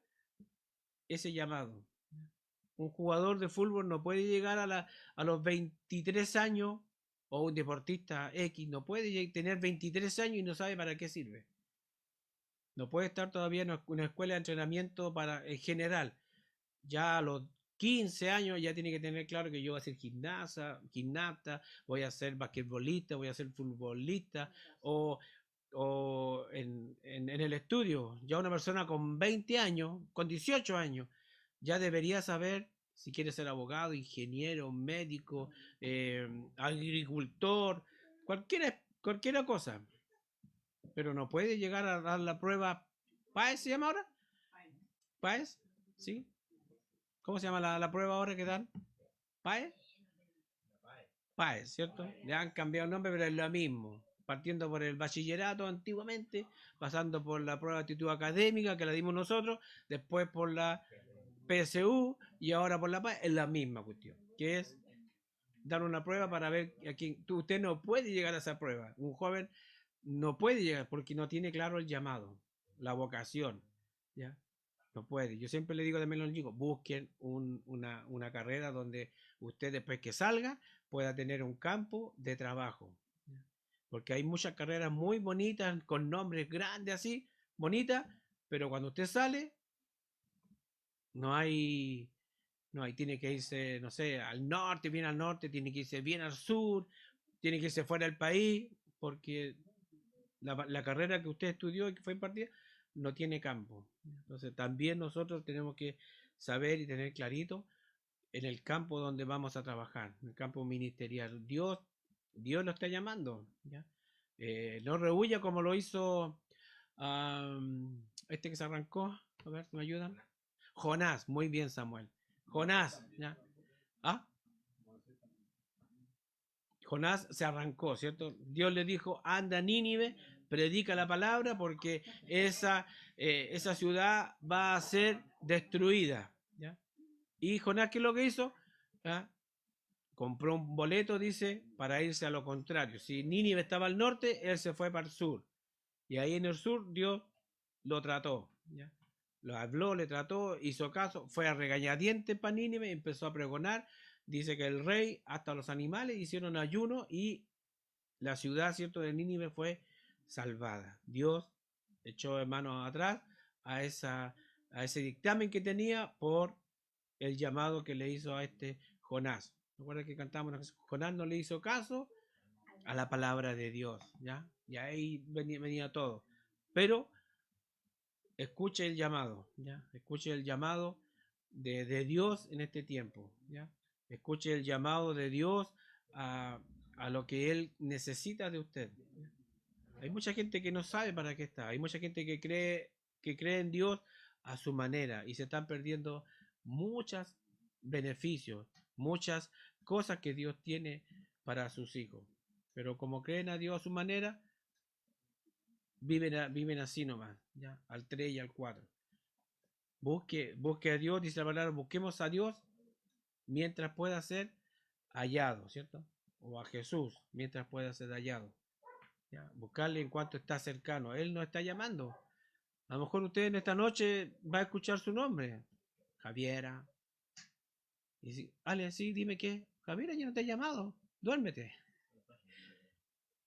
ese llamado. Un jugador de fútbol no puede llegar a los 23 años o un deportista X no puede tener 23 años y no sabe para qué sirve. No puede estar todavía en una escuela de entrenamiento en general. Ya a los 15 años ya tiene que tener claro que yo voy a ser gimnasta, voy a ser basquetbolista, voy a ser futbolista, o en el estudio, ya una persona con 20 años, con 18 años, ya debería saber si quiere ser abogado, ingeniero, médico, agricultor, cualquiera cosa, pero no puede llegar a dar la prueba. ¿PAES se llama ahora? ¿PAES? ¿Sí? ¿Cómo se llama la prueba ahora que dan? ¿PAES? PAES, ¿cierto? Le han cambiado el nombre, pero es lo mismo. Partiendo por el bachillerato antiguamente, pasando por la prueba de actitud académica que la dimos nosotros, después por la PSU y ahora por la PAES, es la misma cuestión, que es dar una prueba para ver a quién. Usted no puede llegar a esa prueba. Un joven no puede llegar porque no tiene claro el llamado, la vocación, ¿ya? No puede. Yo siempre le digo también a los chicos, busquen una carrera donde usted después que salga pueda tener un campo de trabajo. Porque hay muchas carreras muy bonitas, con nombres grandes así, bonitas, pero cuando usted sale, no hay, no hay, tiene que irse, no sé, al norte, bien al norte, tiene que irse bien al sur, tiene que irse fuera del país, porque la carrera que usted estudió y que fue impartida no tiene campo. Entonces también nosotros tenemos que saber y tener clarito en el campo donde vamos a trabajar, en el campo ministerial. Dios lo está llamando, ¿ya? No rehuya como lo hizo este que se arrancó. A ver, ¿me ayudan? Jonás, muy bien, Samuel. Jonás, ¿ya? ¿Ah? Jonás se arrancó, ¿cierto? Dios le dijo, anda a Nínive, predica la palabra porque esa ciudad va a ser destruida, ¿ya? Y Jonás, ¿qué es lo que hizo? ¿Ah? Compró un boleto, dice, para irse a lo contrario. Si Nínive estaba al norte, él se fue para el sur. Y ahí en el sur Dios lo trató, ¿ya? Lo habló, le trató, hizo caso, fue a regañadientes para Nínive, empezó a pregonar. Dice que el rey, hasta los animales, hicieron ayuno y la ciudad, ¿cierto?, de Nínive fue salvada. Dios echó de manos atrás a, a ese dictamen que tenía por el llamado que le hizo a este Jonás. Recuerda que cantamos, Jonás no le hizo caso a la palabra de Dios, ¿ya? Y ahí venía todo. Pero escuche el llamado, ¿ya? Escuche el llamado de Dios en este tiempo, ¿ya? Escuche el llamado de Dios a, a lo que Él necesita de usted. ¿Ya? Hay mucha gente que no sabe para qué está. Hay mucha gente que cree en Dios a su manera y se están perdiendo muchos beneficios, muchas cosas que Dios tiene para sus hijos. Pero como creen a Dios a su manera, viven así nomás, ¿ya? Al 3 y al 4. Busque a Dios, dice la palabra, busquemos a Dios mientras pueda ser hallado, ¿cierto? O a Jesús mientras pueda ser hallado. ¿Ya? Buscarle en cuanto está cercano. Él nos está llamando. A lo mejor usted en esta noche va a escuchar su nombre. Javiera. Y si, Ale, sí, dime qué. Javiera, yo no te he llamado. Duérmete.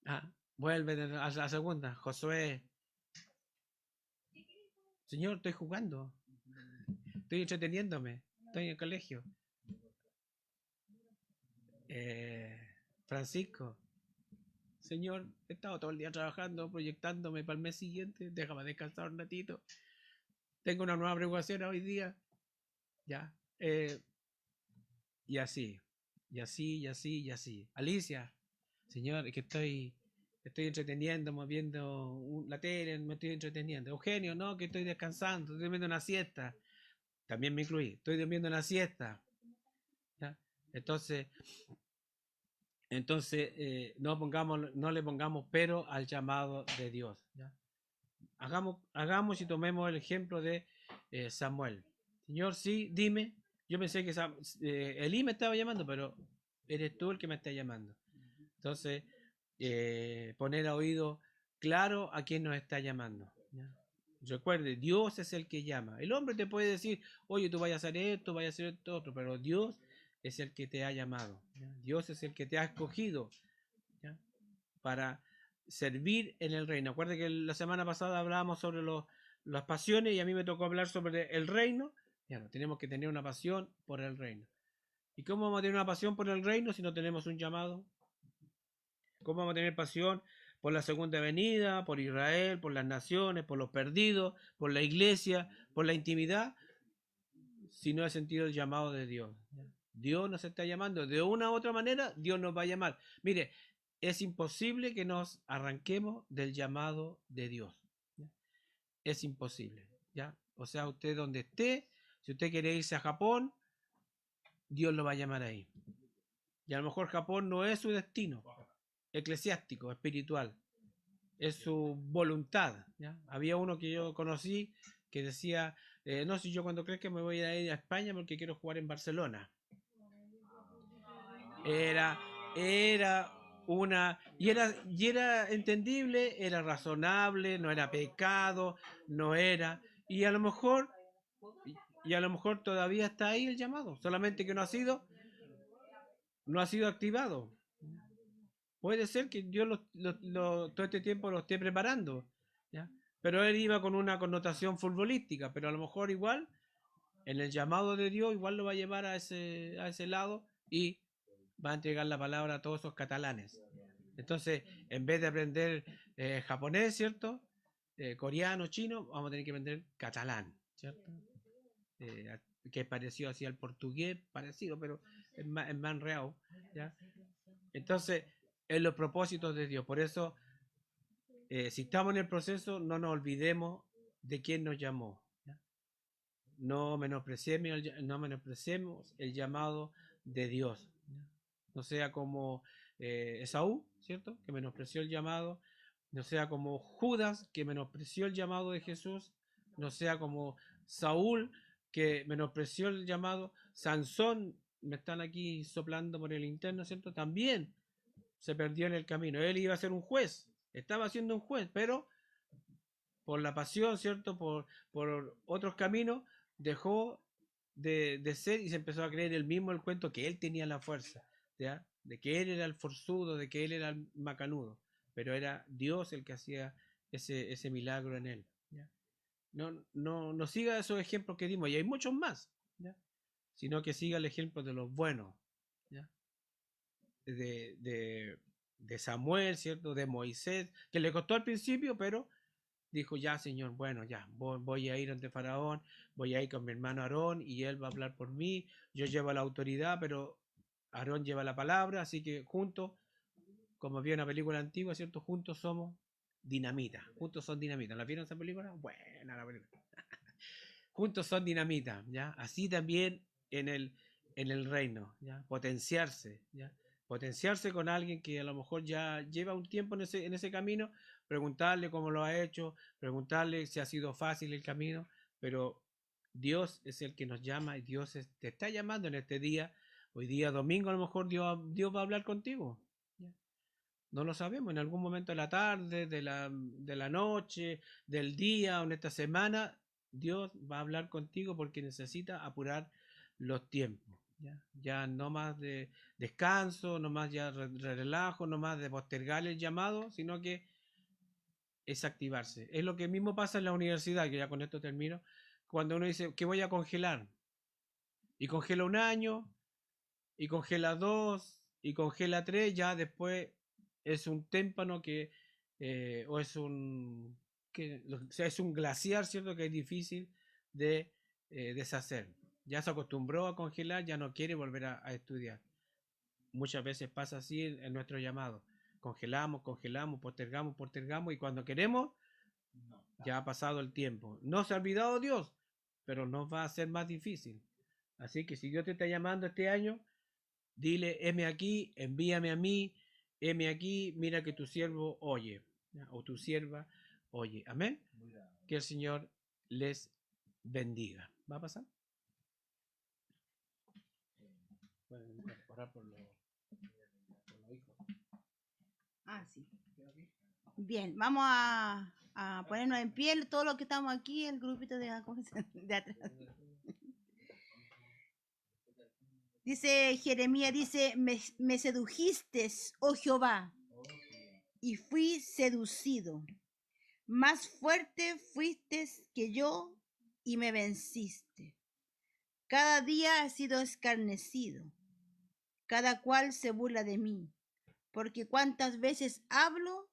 Ah, vuelve a la segunda. Josué. Señor, estoy jugando. Estoy entreteniéndome. Estoy en el colegio. Eh, Francisco. Señor, he estado todo el día trabajando, proyectándome para el mes siguiente. Déjame descansar un ratito. Tengo una nueva preocupación hoy día. Ya. Y así. Y así, y así, y así. Alicia. Señor, es que estoy entreteniéndome, viendo la tele, me estoy entreteniendo. Eugenio, no, que estoy descansando, estoy durmiendo una siesta. También me incluí. Estoy durmiendo una siesta. ¿Ya? Entonces, no le pongamos pero al llamado de Dios. ¿Ya? Hagamos y tomemos el ejemplo de Samuel. Señor, sí, dime. Yo pensé que Elí me estaba llamando, pero eres tú el que me está llamando. Entonces, poner a oído claro a quién nos está llamando. ¿Ya? Recuerde, Dios es el que llama. El hombre te puede decir, oye, tú vayas a hacer esto, vayas a hacer esto, otro, pero Dios es el que te ha llamado. ¿Ya? Dios es el que te ha escogido para servir en el reino. Acuérdense que la semana pasada hablábamos sobre las pasiones y a mí me tocó hablar sobre el reino. Ya no, tenemos que tener una pasión por el reino. ¿Y cómo vamos a tener una pasión por el reino si no tenemos un llamado? ¿Cómo vamos a tener pasión por la segunda venida, por Israel, por las naciones, por los perdidos, por la iglesia, por la intimidad, si no he sentido el llamado de Dios? Dios nos está llamando. De una u otra manera, Dios nos va a llamar. Mire, es imposible que nos arranquemos del llamado de Dios. ¿Ya? Es imposible. ¿Ya? O sea, usted donde esté, si usted quiere irse a Japón, Dios lo va a llamar ahí. Y a lo mejor Japón no es su destino eclesiástico, espiritual. Es su voluntad. ¿Ya? Había uno que yo conocí que decía, no, si yo cuando crezca me voy a ir a España porque quiero jugar en Barcelona. Era una, y era entendible, era razonable, no era pecado, no era, y a lo mejor, y a lo mejor todavía está ahí el llamado, solamente que no ha sido activado. Puede ser que Dios todo este tiempo lo esté preparando, ¿ya? Pero él iba con una connotación futbolística, pero a lo mejor igual, en el llamado de Dios, igual lo va a llevar a ese lado y va a entregar la palabra a todos esos catalanes. Entonces, en vez de aprender japonés, ¿cierto? Coreano, chino, vamos a tener que aprender catalán, ¿cierto? Que es parecido así al portugués, parecido, pero es más enredado, ¿ya? Entonces, en los propósitos de Dios. Por eso, si estamos en el proceso, no nos olvidemos de quién nos llamó, ¿ya? No menospreciemos el llamado de Dios, ¿ya? No sea como Esaú, ¿cierto? Que menospreció el llamado. No sea como Judas, que menospreció el llamado de Jesús. No sea como Saúl, que menospreció el llamado. Sansón, me están aquí soplando por el interno, ¿cierto? También se perdió en el camino. Él iba a ser un juez, estaba siendo un juez, pero por la pasión, ¿cierto? Por otros caminos, dejó de ser y se empezó a creer él mismo el cuento que él tenía la fuerza, ¿ya? De que él era el forzudo, de que él era el macanudo, pero era Dios el que hacía ese milagro en él, ¿ya? No siga esos ejemplos que dimos, y hay muchos más, ¿ya? Sino que siga el ejemplo de los buenos, ¿ya? De, de, de Samuel, ¿cierto? De Moisés, que le costó al principio, pero dijo, ya, Señor, bueno, ya, voy a ir ante Faraón, voy a ir con mi hermano Aarón y él va a hablar por mí, yo llevo la autoridad, pero Aarón lleva la palabra, así que juntos, como había una película antigua, ¿cierto? Juntos somos dinamita, juntos son dinamita. ¿La vieron esa película? Buena la película. Juntos son dinamita, ¿ya? Así también en el reino, ¿ya? Potenciarse, ¿ya? Potenciarse con alguien que a lo mejor ya lleva un tiempo en ese camino, preguntarle cómo lo ha hecho, preguntarle si ha sido fácil el camino, pero Dios es el que nos llama y te está llamando en este día. Hoy día domingo a lo mejor Dios va a hablar contigo, ¿ya? No lo sabemos, en algún momento de la tarde, de la noche, del día o en esta semana, Dios va a hablar contigo porque necesita apurar los tiempos. Ya no más de descanso, no más ya relajo, no más de postergar el llamado, sino que es activarse. Es lo que mismo pasa en la universidad, que ya con esto termino, cuando uno dice que voy a congelar, y congela un año, y congela dos, y congela tres, ya después es un témpano o es o sea, es un glaciar, ¿cierto? Que es difícil de deshacer. Ya se acostumbró a congelar, ya no quiere volver a estudiar. Muchas veces pasa así en nuestro llamado. Congelamos, congelamos, postergamos, postergamos, y cuando queremos, ya ha pasado el tiempo. No se ha olvidado Dios, pero nos va a ser más difícil. Así que si Dios te está llamando este año, dile, heme aquí, envíame a mí, heme aquí, mira que tu siervo oye, ¿ya? O tu sierva oye. Amén. Que el Señor les bendiga. ¿Va a pasar? Pueden orar por los hijos. Ah, sí. Bien, vamos a ponernos en pie, todos los que estamos aquí, el grupito de atrás. Dice Jeremías, dice, me sedujiste, oh Jehová, y fui seducido. Más fuerte fuiste que yo y me venciste. Cada día he sido escarnecido. Cada cual se burla de mí. Porque cuantas veces hablo,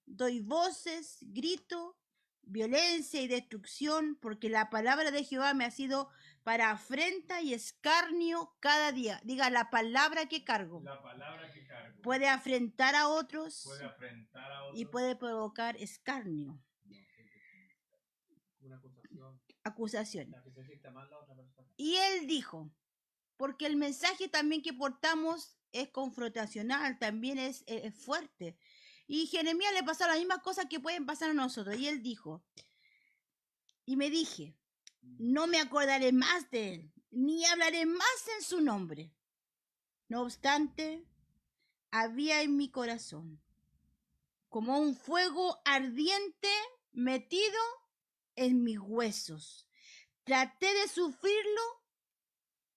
doy voces, grito, violencia y destrucción, porque la palabra de Jehová me ha sido para afrenta y escarnio cada día. Diga, la palabra que cargo. La palabra que cargo Puede afrentar a otros, puede afrentar a y otros. puede provocar escarnio, Una acusación. la que se sienta mal la otra persona. Y él dijo, porque el mensaje también que portamos es confrontacional, también es fuerte. Y Jeremías le pasó las mismas cosas que pueden pasar a nosotros. Y él dijo, y me dije, no me acordaré más de él, ni hablaré más en su nombre. No obstante, había en mi corazón como un fuego ardiente metido en mis huesos. Traté de sufrirlo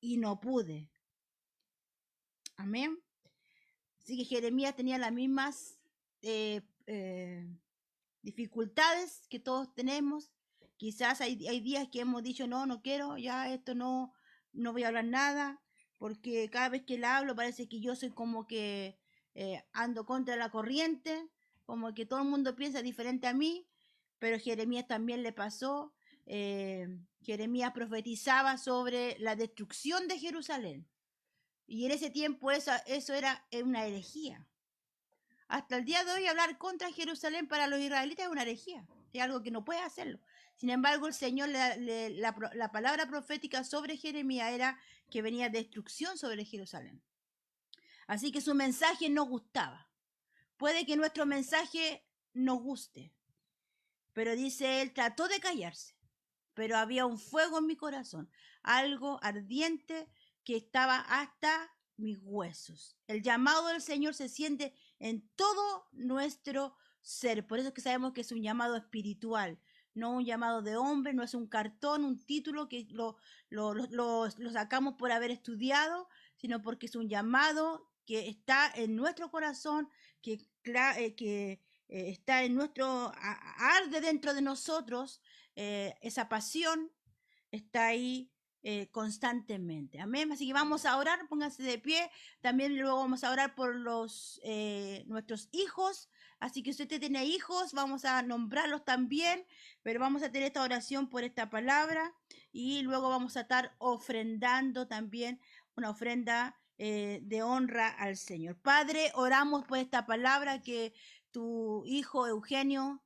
y no pude. Amén. Así que Jeremías tenía las mismas dificultades que todos tenemos. Quizás hay días que hemos dicho, no quiero, ya esto no voy a hablar nada, porque cada vez que la hablo parece que yo soy como que ando contra la corriente, como que todo el mundo piensa diferente a mí, pero Jeremías también le pasó. Jeremías profetizaba sobre la destrucción de Jerusalén. Y en ese tiempo eso era una herejía. Hasta el día de hoy hablar contra Jerusalén para los israelitas es una herejía. Es algo que no puede hacerlo. Sin embargo, el Señor, la palabra profética sobre Jeremías era que venía destrucción sobre Jerusalén. Así que su mensaje no gustaba. Puede que nuestro mensaje no guste. Pero dice él, trató de callarse. Pero había un fuego en mi corazón. Algo ardiente que estaba hasta mis huesos. El llamado del Señor se siente en todo nuestro ser. Por eso es que sabemos que es un llamado espiritual, no un llamado de hombre, no es un cartón, un título que lo sacamos por haber estudiado, sino porque es un llamado que está en nuestro corazón, que está en nuestro, arde dentro de nosotros, esa pasión está ahí constantemente. Amén. Así que vamos a orar, pónganse de pie. También luego vamos a orar por nuestros hijos. Así que si usted tiene hijos, vamos a nombrarlos también, pero vamos a tener esta oración por esta palabra y luego vamos a estar ofrendando también una ofrenda de honra al Señor. Padre, oramos por esta palabra que tu hijo Eugenio,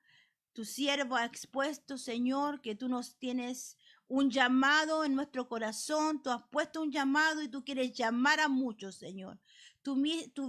tu siervo, ha expuesto, Señor, que tú nos tienes un llamado en nuestro corazón, tú has puesto un llamado y tú quieres llamar a muchos, Señor. Tú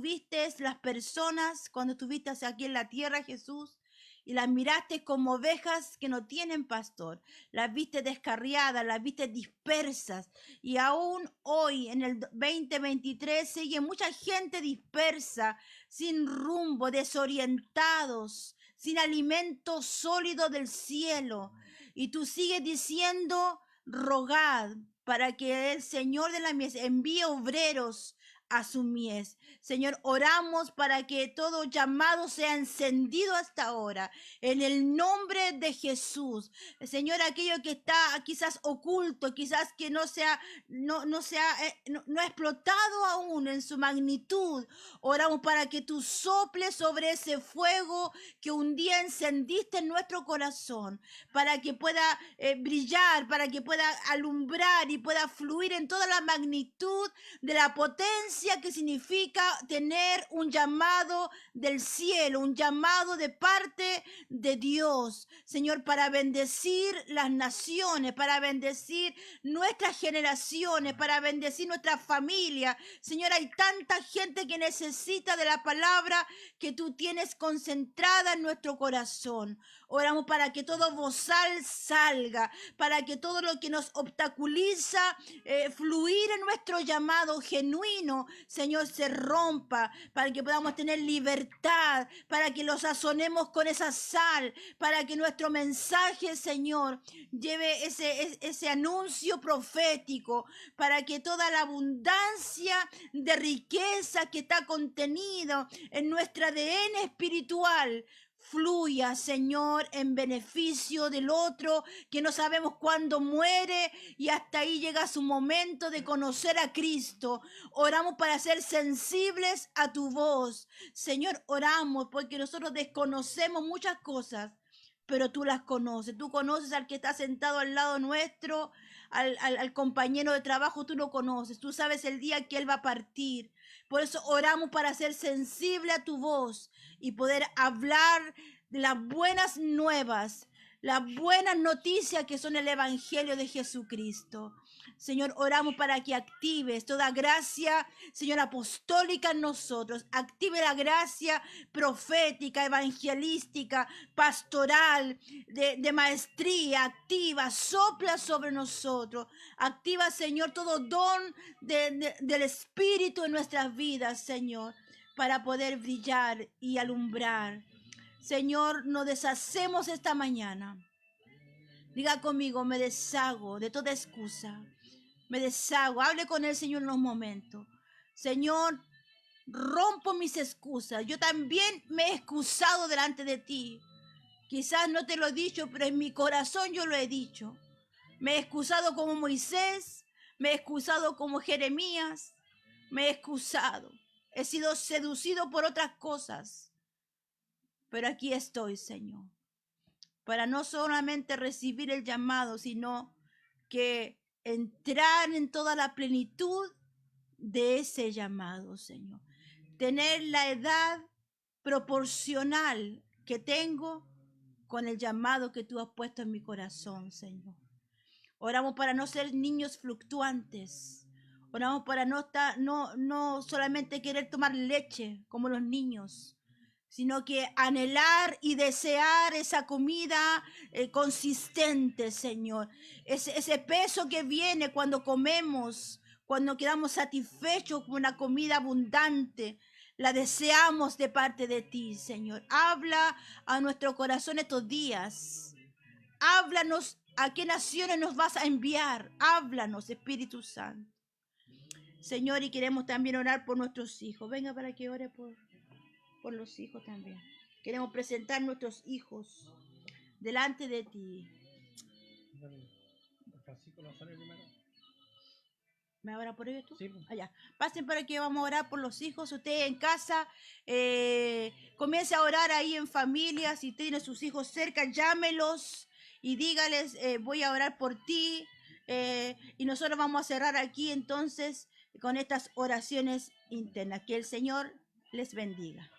viste las personas cuando estuviste aquí en la tierra, Jesús, y las miraste como ovejas que no tienen pastor. Las viste descarriadas, las viste dispersas. Y aún hoy, en el 2023, sigue mucha gente dispersa, sin rumbo, desorientados, sin alimento sólido del cielo. Y tú sigues diciendo, rogad para que el Señor de la mies envíe obreros a su mies. Señor, oramos para que todo llamado sea encendido hasta ahora, en el nombre de Jesús. Señor, aquello que está quizás oculto, quizás que no ha explotado aún en su magnitud, oramos para que tú soples sobre ese fuego que un día encendiste en nuestro corazón, para que pueda brillar, para que pueda alumbrar y pueda fluir en toda la magnitud de la potencia que significa tener un llamado del cielo, un llamado de parte de Dios, Señor, para bendecir las naciones, para bendecir nuestras generaciones, para bendecir nuestra familia. Señor, hay tanta gente que necesita de la palabra que tú tienes concentrada en nuestro corazón. Oramos para que todo bozal salga, para que todo lo que nos obstaculiza fluir en nuestro llamado genuino Señor, se rompa, para que podamos tener libertad, para que lo sazonemos con esa sal, para que nuestro mensaje, Señor, lleve ese anuncio profético, para que toda la abundancia de riqueza que está contenido en nuestro ADN espiritual fluya, Señor, en beneficio del otro, que no sabemos cuándo muere y hasta ahí llega su momento de conocer a Cristo. Oramos para ser sensibles a tu voz. Señor, oramos porque nosotros desconocemos muchas cosas, pero tú las conoces. Tú conoces al que está sentado al lado nuestro, al compañero de trabajo, tú lo conoces. Tú sabes el día que él va a partir. Por eso oramos para ser sensible a tu voz y poder hablar de las buenas nuevas, las buenas noticias que son el Evangelio de Jesucristo. Señor, oramos para que actives toda gracia, Señor, apostólica en nosotros. Active la gracia profética, evangelística, pastoral, de maestría. Activa, sopla sobre nosotros. Activa, Señor, todo don del Espíritu en nuestras vidas, Señor, para poder brillar y alumbrar. Señor, nos deshacemos esta mañana. Diga conmigo, me deshago de toda excusa. Me deshago. Hable con el Señor en unos momentos. Señor, rompo mis excusas. Yo también me he excusado delante de ti. Quizás no te lo he dicho, pero en mi corazón yo lo he dicho. Me he excusado como Moisés. Me he excusado como Jeremías. Me he excusado. He sido seducido por otras cosas. Pero aquí estoy, Señor, para no solamente recibir el llamado, sino que entrar en toda la plenitud de ese llamado, Señor. Tener la edad proporcional que tengo con el llamado que tú has puesto en mi corazón, Señor. Oramos para no ser niños fluctuantes. Oramos para no solamente querer tomar leche como los niños, sino que anhelar y desear esa comida consistente, Señor. Ese peso que viene cuando comemos, cuando quedamos satisfechos con una comida abundante, la deseamos de parte de ti, Señor. Habla a nuestro corazón estos días. Háblanos a qué naciones nos vas a enviar. Háblanos, Espíritu Santo. Señor, y queremos también orar por nuestros hijos. Venga para que ore por los hijos también. Queremos presentar nuestros hijos delante de ti. ¿Me va a orar por ellos tú? Sí. Allá. Pasen para que vamos a orar por los hijos. Usted en casa comience a orar ahí en familia. Si tiene sus hijos cerca, llámelos y dígales, voy a orar por ti. Y nosotros vamos a cerrar aquí entonces con estas oraciones internas. Que el Señor les bendiga.